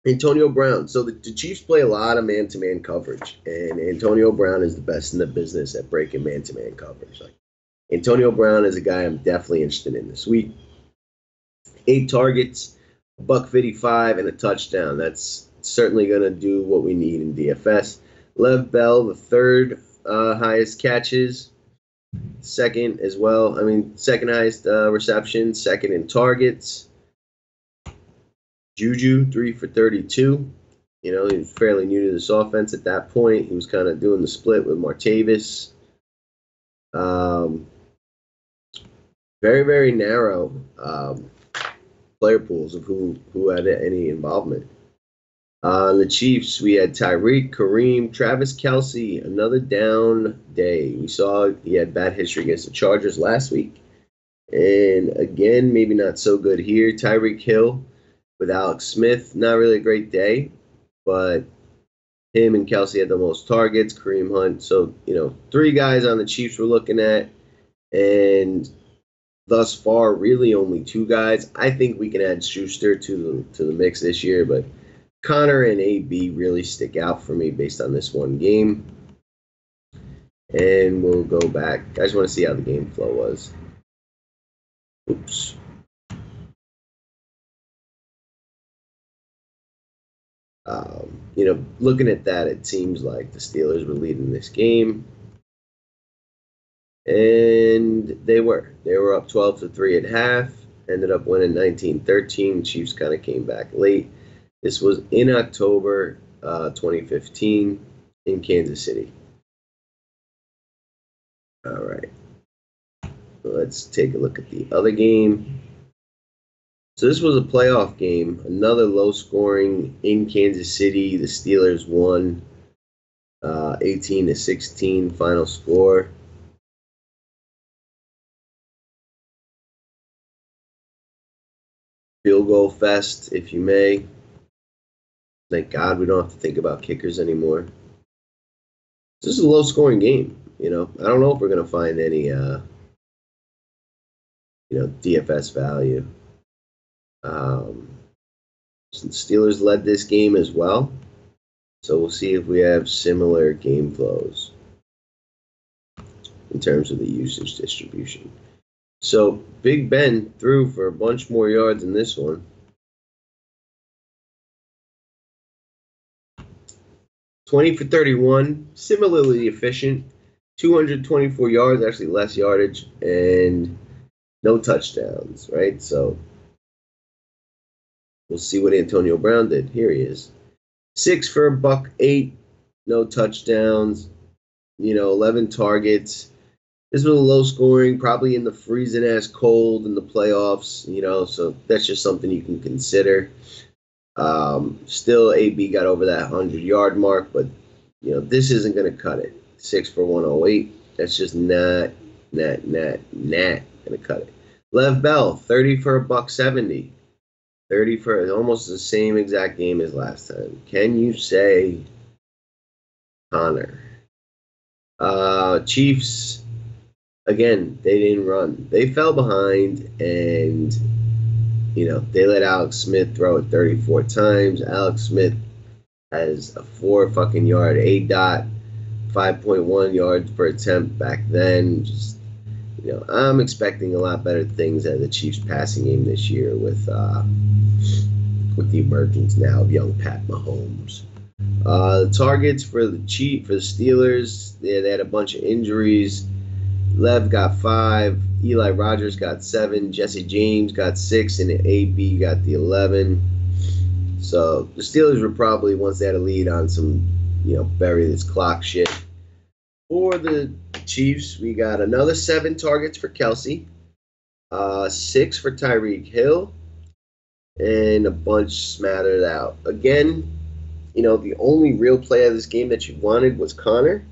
Antonio Brown. So the Chiefs play a lot of man-to-man coverage, and Antonio Brown is the best in the business at breaking man-to-man coverage. Like Antonio Brown is a guy I'm definitely interested in this week. 8 targets, $155, and a touchdown. That's certainly going to do what we need in DFS. Lev Bell, the 3rd highest catches, 2nd as well. I mean, 2nd highest reception, 2nd in targets. Juju, 3 for 32. You know, he was fairly new to this offense at that point. He was kind of doing the split with Martavis. Very, very narrow player pools of who had any involvement. The Chiefs, we had Tyreek, Kareem, Travis Kelce, another down day. We saw he had bad history against the Chargers last week. And again, maybe not so good here. Tyreek Hill with Alex Smith, not really a great day, but him and Kelce had the most targets, Kareem Hunt. So, you know, 3 guys on the Chiefs we're looking at, and thus far, really only 2 guys. I think we can add Schuster to the mix this year, but Connor and AB really stick out for me based on this one game. And we'll go back. I just want to see how the game flow was. Oops. You know, looking at that, it seems like the Steelers were leading this game. And they were. They were up 12-3 at half. Ended up winning 19-13. Chiefs kind of came back late. This was in October 2015 in Kansas City. All right. Let's take a look at the other game. So this was a playoff game, another low scoring in Kansas City. The Steelers won 18-16 final score. Field goal fest, if you may. Thank God we don't have to think about kickers anymore. This is a low scoring game. I don't know if we're going to find any, DFS value. Steelers led this game as well. So we'll see if we have similar game flows in terms of the usage distribution. So Big Ben threw for a bunch more yards in this one. 20 for 31, similarly efficient. 224 yards, actually less yardage, and no touchdowns, right? So we'll see what Antonio Brown did. Here he is. 6 for $108, no touchdowns, 11 targets. This was a low scoring, probably in the freezing ass cold in the playoffs, so that's just something you can consider. Still, AB got over that 100-yard mark, but, this isn't going to cut it. 6 for 108. That's just not going to cut it. Lev Bell, 30 for $170. 30 for almost the same exact game as last time. Can you say Connor? Chiefs, again, they didn't run. They fell behind, and, they let Alex Smith throw it 34 times. Alex Smith has a 4-yard A-dot, 5.1 yards per attempt back then. Just, I'm expecting a lot better things out of the Chiefs passing game this year with the emergence now of young Pat Mahomes. The targets for the Steelers, they had a bunch of injuries. Lev got 5, Eli Rogers got 7, Jesse James got 6, and AB got the 11. So the Steelers were probably, once they had a lead on some, bury this clock shit. For the Chiefs, we got another 7 targets for Kelce, 6 for Tyreek Hill, and a bunch smattered out. Again, the only real play of this game that you wanted was Connor.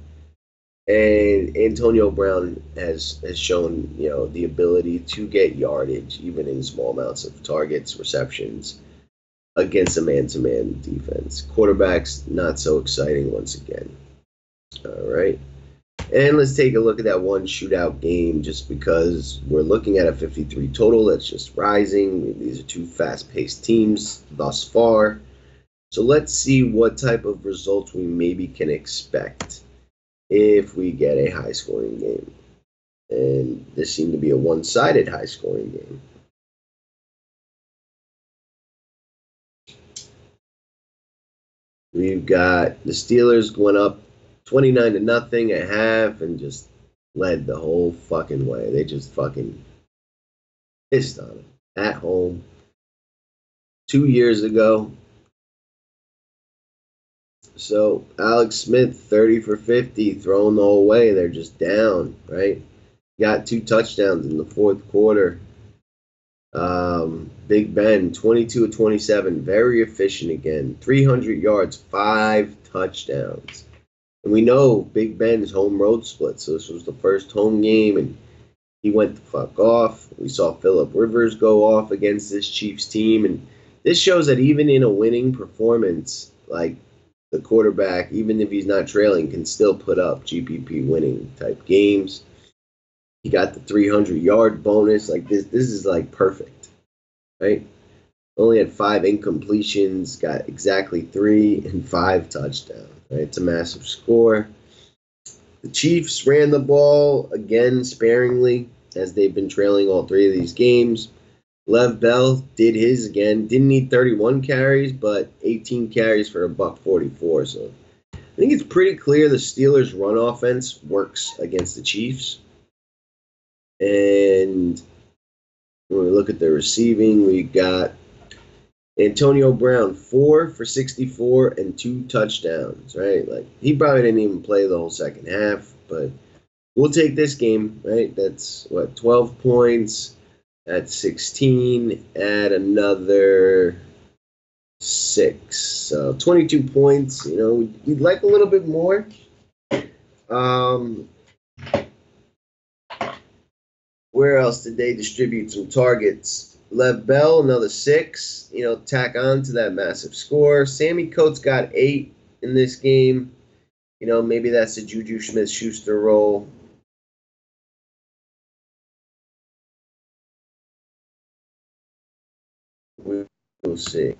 And Antonio Brown has shown, the ability to get yardage, even in small amounts of targets, receptions, against a man-to-man defense. Quarterbacks, not so exciting once again. All right. And let's take a look at that one shootout game, just because we're looking at a 53 total that's just rising. These are 2 fast-paced teams thus far. So let's see what type of results we maybe can expect if we get a high-scoring game. And this seemed to be a one-sided high-scoring game. We've got the Steelers going up 29-0 at half and just led the whole fucking way. They just fucking pissed on them at home 2 years ago. So Alex Smith, 30 for 50, throwing the whole way. They're just down, right? Got 2 touchdowns in the fourth quarter. Big Ben, 22 of 27, very efficient again. 300 yards, 5 touchdowns. And we know Big Ben's home road split, so this was the first home game, and he went the fuck off. We saw Phillip Rivers go off against this Chiefs team, and this shows that even in a winning performance, like, the quarterback, even if he's not trailing, can still put up GPP winning type games. He got the 300-yard bonus. Like, this is like perfect, right? Only had 5 incompletions, got exactly 3 and 5 touchdowns. Right? It's a massive score. The Chiefs ran the ball again sparingly, as they've been trailing all 3 of these games. Lev Bell did his again. Didn't need 31 carries, but 18 carries for $144. So I think it's pretty clear the Steelers' run offense works against the Chiefs. And when we look at the receiving, we got Antonio Brown, 4 for 64 and 2 touchdowns, right? Like, he probably didn't even play the whole second half, but we'll take this game, right? That's, 12 points. at 16, add another 6. So 22 points. You know, we'd like a little bit more. Where else did they distribute some targets? Lev Bell, another 6. You know, tack on to that massive score. Sammy Coates got 8 in this game. You know, maybe that's a Juju Smith-Schuster role. We'll see.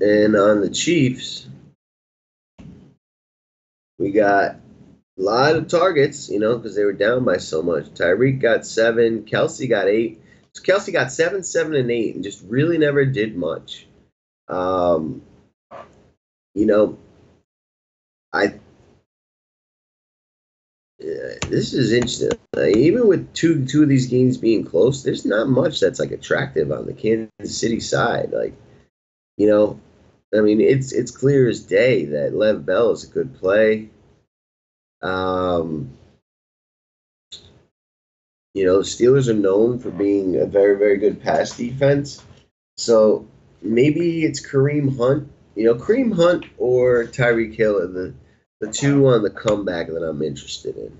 And on the Chiefs, we got a lot of targets, you know, because they were down by so much. Tyreek got 7. Kelsey got 8. So Kelsey got 7, 7, and 8, and just really never did much. You know, this is interesting. Even with two of these games being close, there's not much that's like attractive on the Kansas City side. Like, you know, I mean, it's clear as day that Lev Bell is a good play. You know, the Steelers are known for being a very, very good pass defense. So maybe it's Kareem Hunt. You know, Kareem Hunt or Tyreek Hill are the two on the comeback that I'm interested in.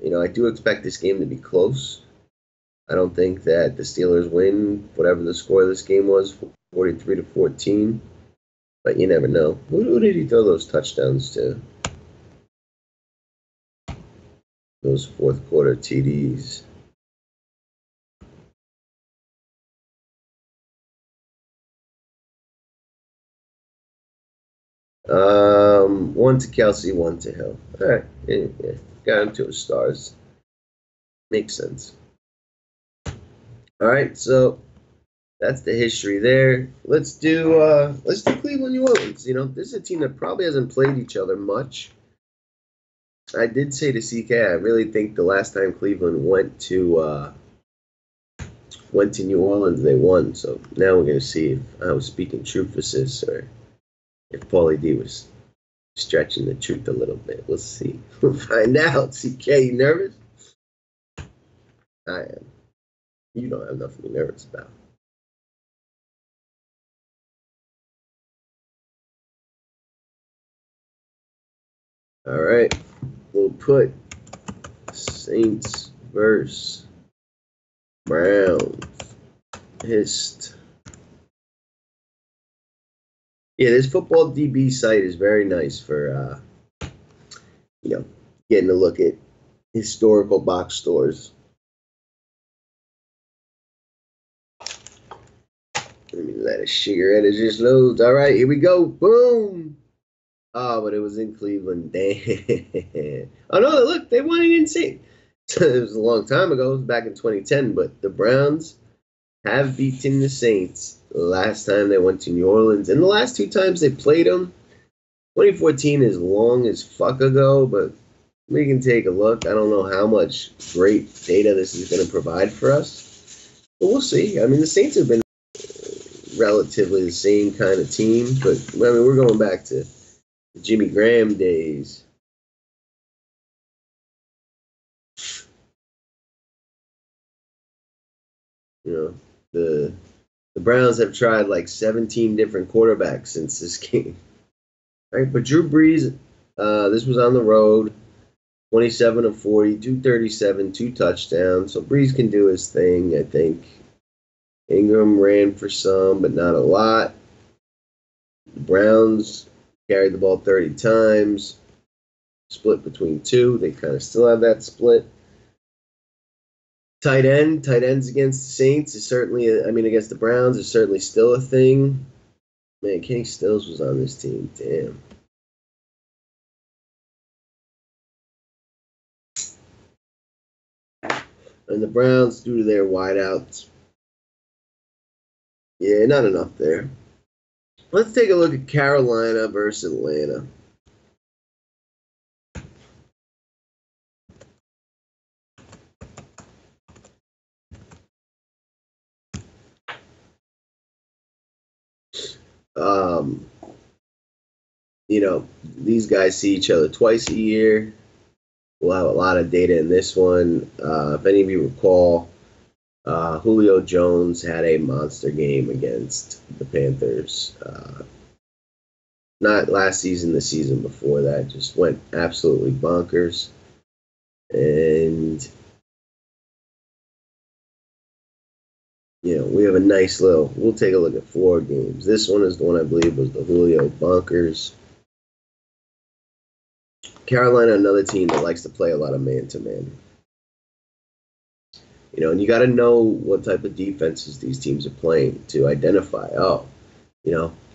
You know, I do expect this game to be close. I don't think that the Steelers win whatever the score of this game was, 43-14. But you never know. Who did he throw those touchdowns to? Those fourth quarter TDs. One to Kelsey, one to Hill. All right, yeah. Got him to his stars. Makes sense. All right, so that's the history there. Let's do Cleveland New Orleans. You know, this is a team that probably hasn't played each other much. I did say to CK, I really think the last time Cleveland went to New Orleans, they won. So now we're gonna see if I was speaking truth for this or if Paulie D was stretching the truth a little bit. We'll see. We'll find out. CK, you nervous? I am. You don't have nothing to be nervous about. All right. We'll put Saints versus Browns. Hist. Yeah, this football DB site is very nice for you know, getting a look at historical box stores. Let me let a cigarette just loads. All right, here we go. Boom. Oh, but it was in Cleveland. Damn. Oh no, look, they won it in St. It was a long time ago. It was back in 2010, but the Browns have beaten the Saints the last time they went to New Orleans. And the last 2 times they played them, 2014 is long as fuck ago, but we can take a look. I don't know how much great data this is going to provide for us, but we'll see. I mean, the Saints have been relatively the same kind of team, but I mean, we're going back to the Jimmy Graham days. You know, the Browns have tried like 17 different quarterbacks since this game. Right, but Drew Brees, this was on the road, 27 of 40, 237, 2 touchdowns. So Brees can do his thing, I think. Ingram ran for some, but not a lot. The Browns carried the ball 30 times, split between 2. They kind of still have that split. Tight ends against the Saints is certainly, against the Browns is certainly still a thing. Man, Kenny Stills was on this team. Damn. And the Browns, due to their wideouts, yeah, not enough there. Let's take a look at Carolina versus Atlanta. Um, these guys see each other twice a year. We'll have a lot of data in this one. If any of you recall, Julio Jones had a monster game against the Panthers. Not last season, the season before that. Just went absolutely bonkers. And, we have a nice little, we'll take a look at 4 games. This one is the one I believe was the Julio bonkers. Carolina, another team that likes to play a lot of man-to-man. And you got to know what type of defenses these teams are playing to identify, the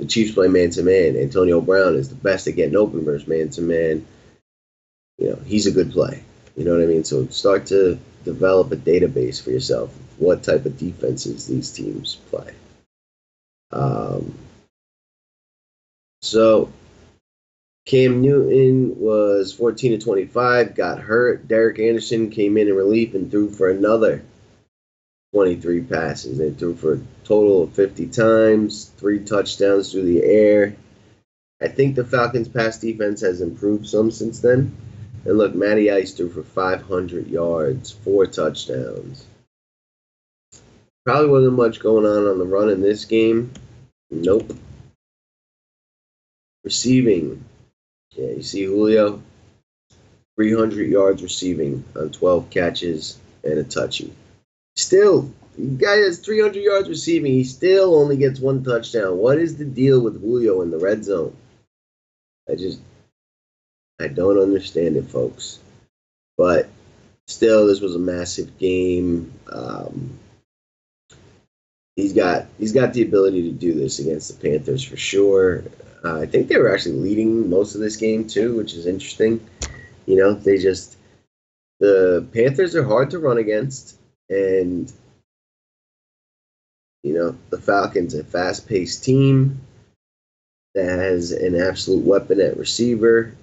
Chiefs play man-to-man. Antonio Brown is the best at getting open versus man-to-man. He's a good play. You know what I mean? So start to develop a database for yourself. What type of defenses these teams play. So Cam Newton was 14 to 25, got hurt. Derek Anderson came in relief and threw for another 23 passes. They threw for a total of 50 times, 3 touchdowns through the air. I think the Falcons' pass defense has improved some since then. And look, Matty Ice threw for 500 yards, 4 touchdowns. Probably wasn't much going on the run in this game. Nope. Receiving. Yeah, you see Julio, 300 yards receiving on 12 catches and a touchy. Still, the guy has 300 yards receiving. He still only gets 1 touchdown. What is the deal with Julio in the red zone? I don't understand it, folks. But still, this was a massive game. He's got the ability to do this against the Panthers for sure. I think they were actually leading most of this game too, which is interesting. The Panthers are hard to run against, and the Falcons, a fast-paced team that has an absolute weapon at receiver,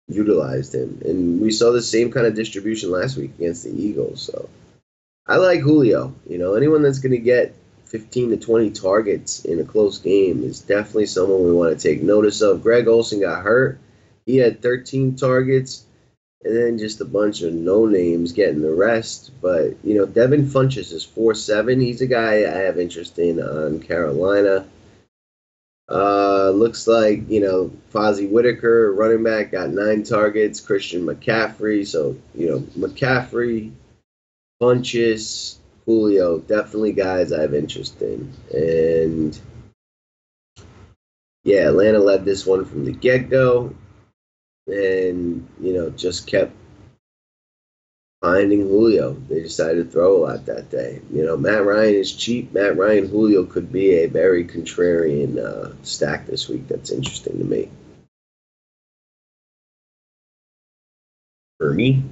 utilized him. And we saw the same kind of distribution last week against the Eagles. So I like Julio. Anyone that's going to get 15 to 20 targets in a close game is definitely someone we want to take notice of. Greg Olsen got hurt. He had 13 targets, and then just a bunch of no-names getting the rest. But, Devin Funchess is 4-7. He's a guy I have interest in on Carolina. Looks like, Fozzie Whitaker, running back, got 9 targets. Christian McCaffrey. So, McCaffrey, Funchess, Julio, definitely guys I have interest in. And, yeah, Atlanta led this one from the get-go. And, just kept finding Julio. They decided to throw a lot that day. Matt Ryan is cheap. Matt Ryan, Julio could be a very contrarian stack this week. That's interesting to me. For me,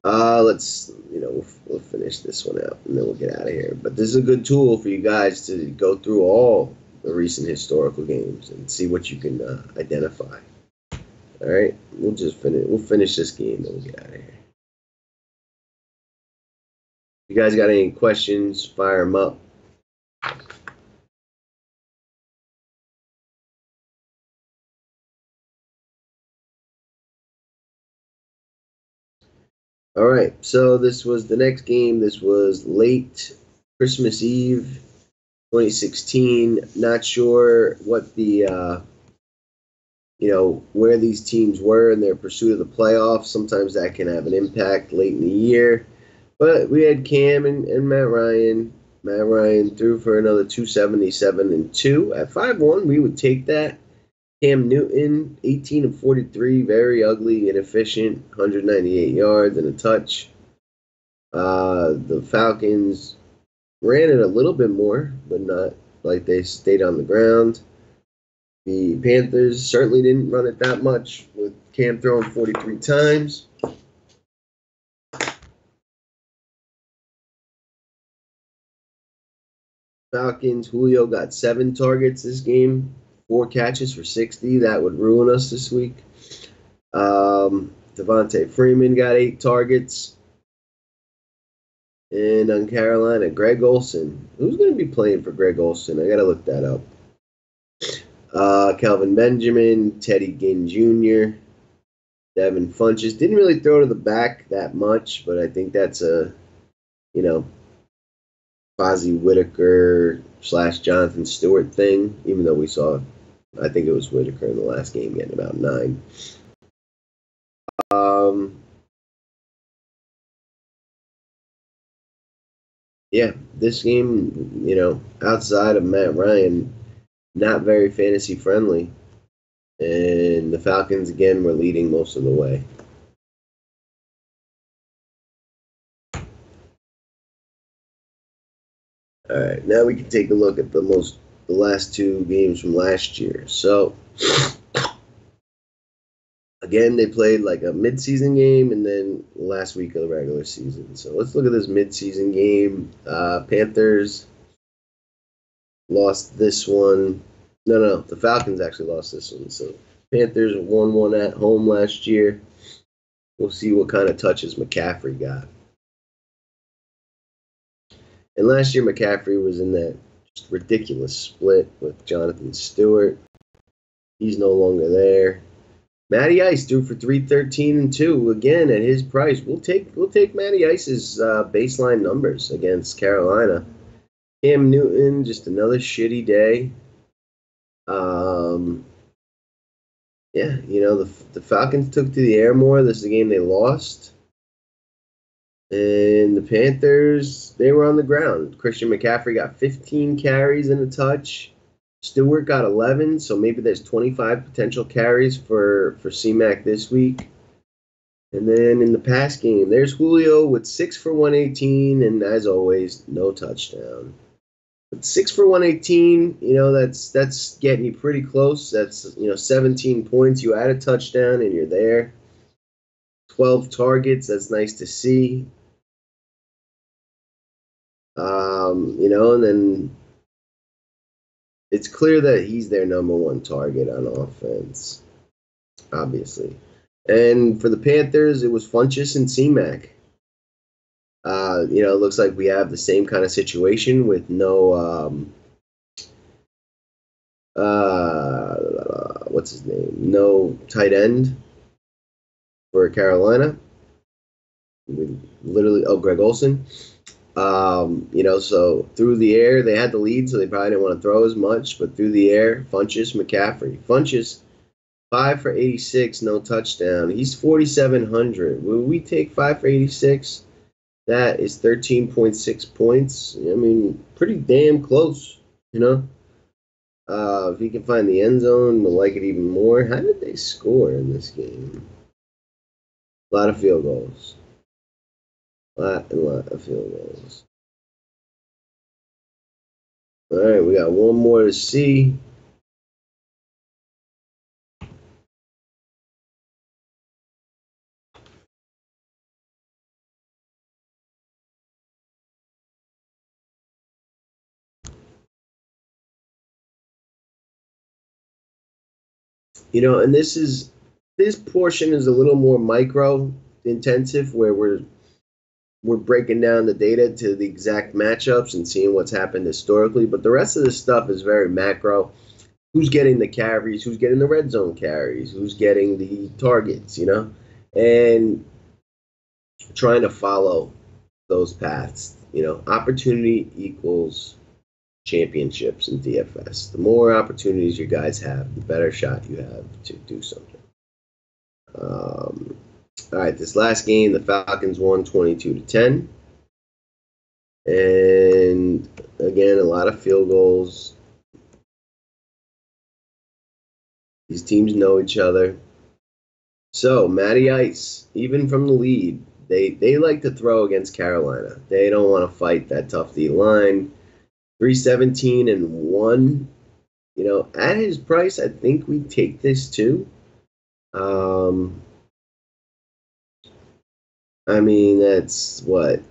let's, we'll finish this one out and then we'll get out of here. But this is a good tool for you guys to go through all the recent historical games and see what you can identify. All right, we'll finish this game, then we'll get out of here. You guys got any questions? Fire them up. All right, so this was the next game. This was late Christmas Eve, 2016. Not sure what the where these teams were in their pursuit of the playoffs. Sometimes that can have an impact late in the year. But we had Cam and Matt Ryan. Matt Ryan threw for another 277 and 2. At 5-1, we would take that. Cam Newton, 18 of 43, very ugly, inefficient, 198 yards and a touch. The Falcons ran it a little bit more, but not like they stayed on the ground. The Panthers certainly didn't run it that much, with Cam throwing 43 times. Falcons, Julio got 7 targets this game, 4 catches for 60. That would ruin us this week. Devontae Freeman got 8 targets. And on Carolina, Greg Olson. Who's going to be playing for Greg Olson? I got to look that up. Kelvin Benjamin, Teddy Ginn Jr., Devin Funches. Didn't really throw to the back that much, but I think that's a, Fozzie Whitaker / Jonathan Stewart thing, even though we saw, I think it was Whitaker in the last game getting about 9. Yeah, this game, outside of Matt Ryan, not very fantasy friendly. And the Falcons, again, were leading most of the way. All right, now we can take a look at the last 2 games from last year. So, again, they played like a midseason game and then last week of the regular season. So let's look at this midseason game. Panthers lost this one. No, the Falcons actually lost this one. So Panthers 1-1 at home last year. We'll see what kind of touches McCaffrey got. And last year, McCaffrey was in that just ridiculous split with Jonathan Stewart. He's no longer there. Matty Ice due for 313 and 2 again at his price. We'll take Matty Ice's baseline numbers against Carolina. Cam Newton, just another shitty day. Yeah, the Falcons took to the air more. This is a game they lost. And the Panthers, they were on the ground. Christian McCaffrey got 15 carries and a touch. Stewart got 11, so maybe there's 25 potential carries for C-Mac this week. And then in the pass game, there's Julio with 6 for 118, and as always, no touchdown. But 6 for 118, that's getting you pretty close. That's 17 points. You add a touchdown and you're there. 12 targets. That's nice to see. And then it's clear that he's their number 1 target on offense, obviously. And for the Panthers, it was Funchess and C-Mac. It looks like we have the same kind of situation with no, what's his name? No tight end for Carolina. Greg Olson. So through the air, they had the lead, so they probably didn't want to throw as much. But through the air, Funchess, McCaffrey. Funchess, 5 for 86, no touchdown. He's 4,700. Will we take 5 for 86? That is 13.6 points. I mean, pretty damn close, If he can find the end zone, we'll like it even more. How did they score in this game? A lot of field goals. A lot of field goals. All right, we got one more to see. And this portion is a little more micro intensive, where we're breaking down the data to the exact matchups and seeing what's happened historically. But the rest of this stuff is very macro. Who's getting the carries? Who's getting the red zone carries? Who's getting the targets? And trying to follow those paths. Opportunity equals championships in DFS. The more opportunities you guys have, the better shot you have to do something. All right, this last game, the Falcons won 22-10. And again, a lot of field goals. These teams know each other. So, Matty Ice, even from the lead, they like to throw against Carolina. They don't want to fight that tough D line. 317 and 1. At his price, I think we take this too. I mean, that's what?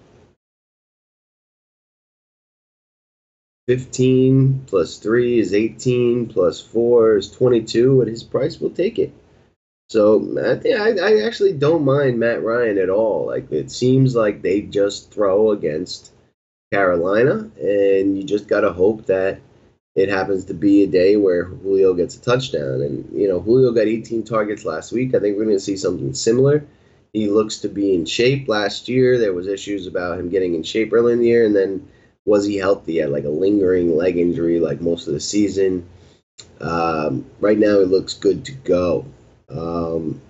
15 plus 3 is 18 plus 4 is 22. At his price, we'll take it. So I actually don't mind Matt Ryan at all. Like, it seems like they just throw against Carolina, and you just got to hope that it happens to be a day where Julio gets a touchdown. And, Julio got 18 targets last week. I think we're going to see something similar. He looks to be in shape. Last year, there was issues about him getting in shape early in the year, and then was he healthy? He had like a lingering leg injury like most of the season. Right now, he looks good to go.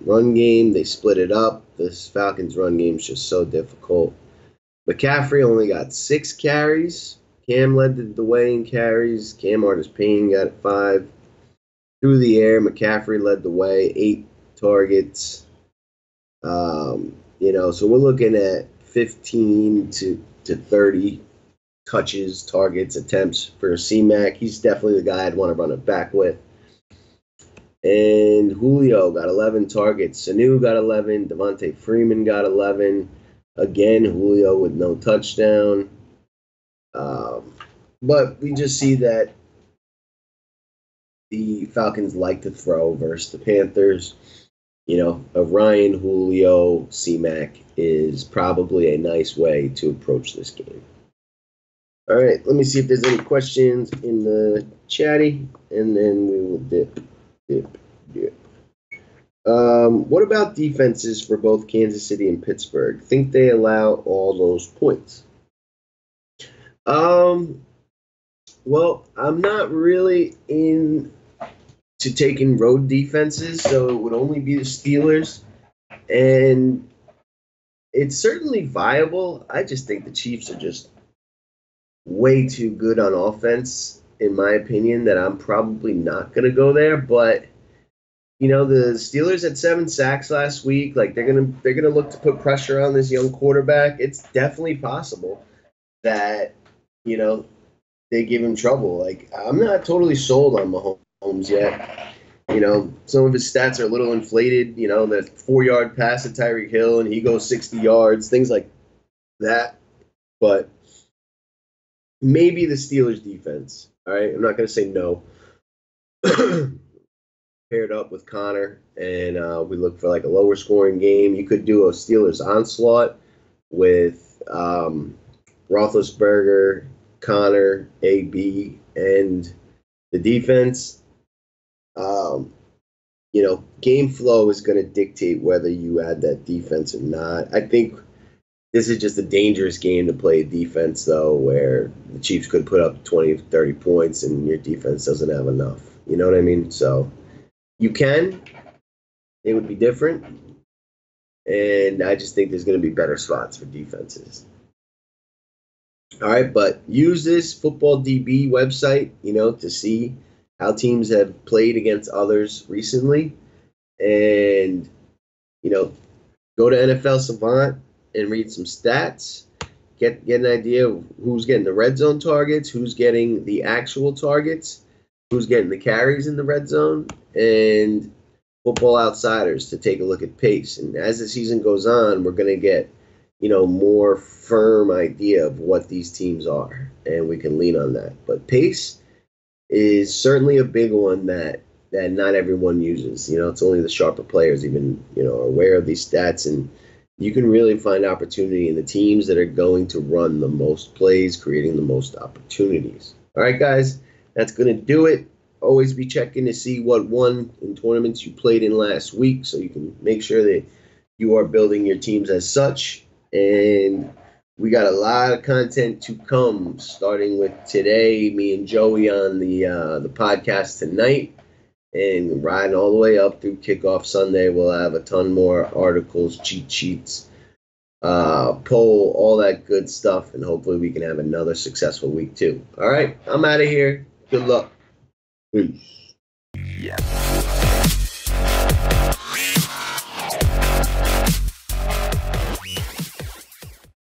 Run game, they split it up. This Falcons run game is just so difficult. McCaffrey only got 6 carries. Cam led the way in carries. Cam Artis-Payne got 5. Through the air, McCaffrey led the way, 8 targets. So we're looking at 15 to 30 touches, targets, attempts for C-Mac. He's definitely the guy I'd want to run it back with. And Julio got 11 targets. Sanu got 11. Devontae Freeman got 11. Again, Julio with no touchdown. But we just see that the Falcons like to throw versus the Panthers. A Ryan, Julio, C-Mac is probably a nice way to approach this game. All right, let me see if there's any questions in the chatty, and then we will dip. What about defenses for both Kansas City and Pittsburgh? Think they allow all those points? Well, I'm not really into taking road defenses, so it would only be the Steelers. And it's certainly viable. I just think the Chiefs are just way too good on offense, in my opinion, that I'm probably not going to go there. But, the Steelers had 7 sacks last week. Like, they're gonna look to put pressure on this young quarterback. It's definitely possible that, they give him trouble. Like, I'm not totally sold on Mahomes yet. Some of his stats are a little inflated. The 4-yard pass at Tyreek Hill, and he goes 60 yards, things like that. But maybe the Steelers defense. All right, I'm not going to say no. Paired up with Connor, and we look for like a lower scoring game. You could do a Steelers onslaught with Roethlisberger, Connor, AB, and the defense. Game flow is going to dictate whether you add that defense or not. I think this is just a dangerous game to play defense, though, where the Chiefs could put up 20, 30 points and your defense doesn't have enough. You know what I mean? So you can. It would be different. And I just think there's going to be better spots for defenses. All right, but use this Football DB website, to see how teams have played against others recently. And, go to NFL Savant and read some stats. Get an idea of who's getting the red zone targets, who's getting the actual targets, who's getting the carries in the red zone, and Football Outsiders to take a look at pace. And as the season goes on, we're going to get, more firm idea of what these teams are, and we can lean on that. But pace is certainly a big one that not everyone uses. It's only the sharper players even, are aware of these stats, and you can really find opportunity in the teams that are going to run the most plays, creating the most opportunities. All right, guys, that's going to do it. Always be checking to see what won in tournaments you played in last week, so you can make sure that you are building your teams as such. And we got a lot of content to come, starting with today, me and Joey on the podcast tonight, and riding all the way up through kickoff Sunday. We'll have a ton more articles, cheat sheets, poll, all that good stuff, and hopefully we can have another successful week too. All right, I'm out of here. Good luck. Peace. Yeah.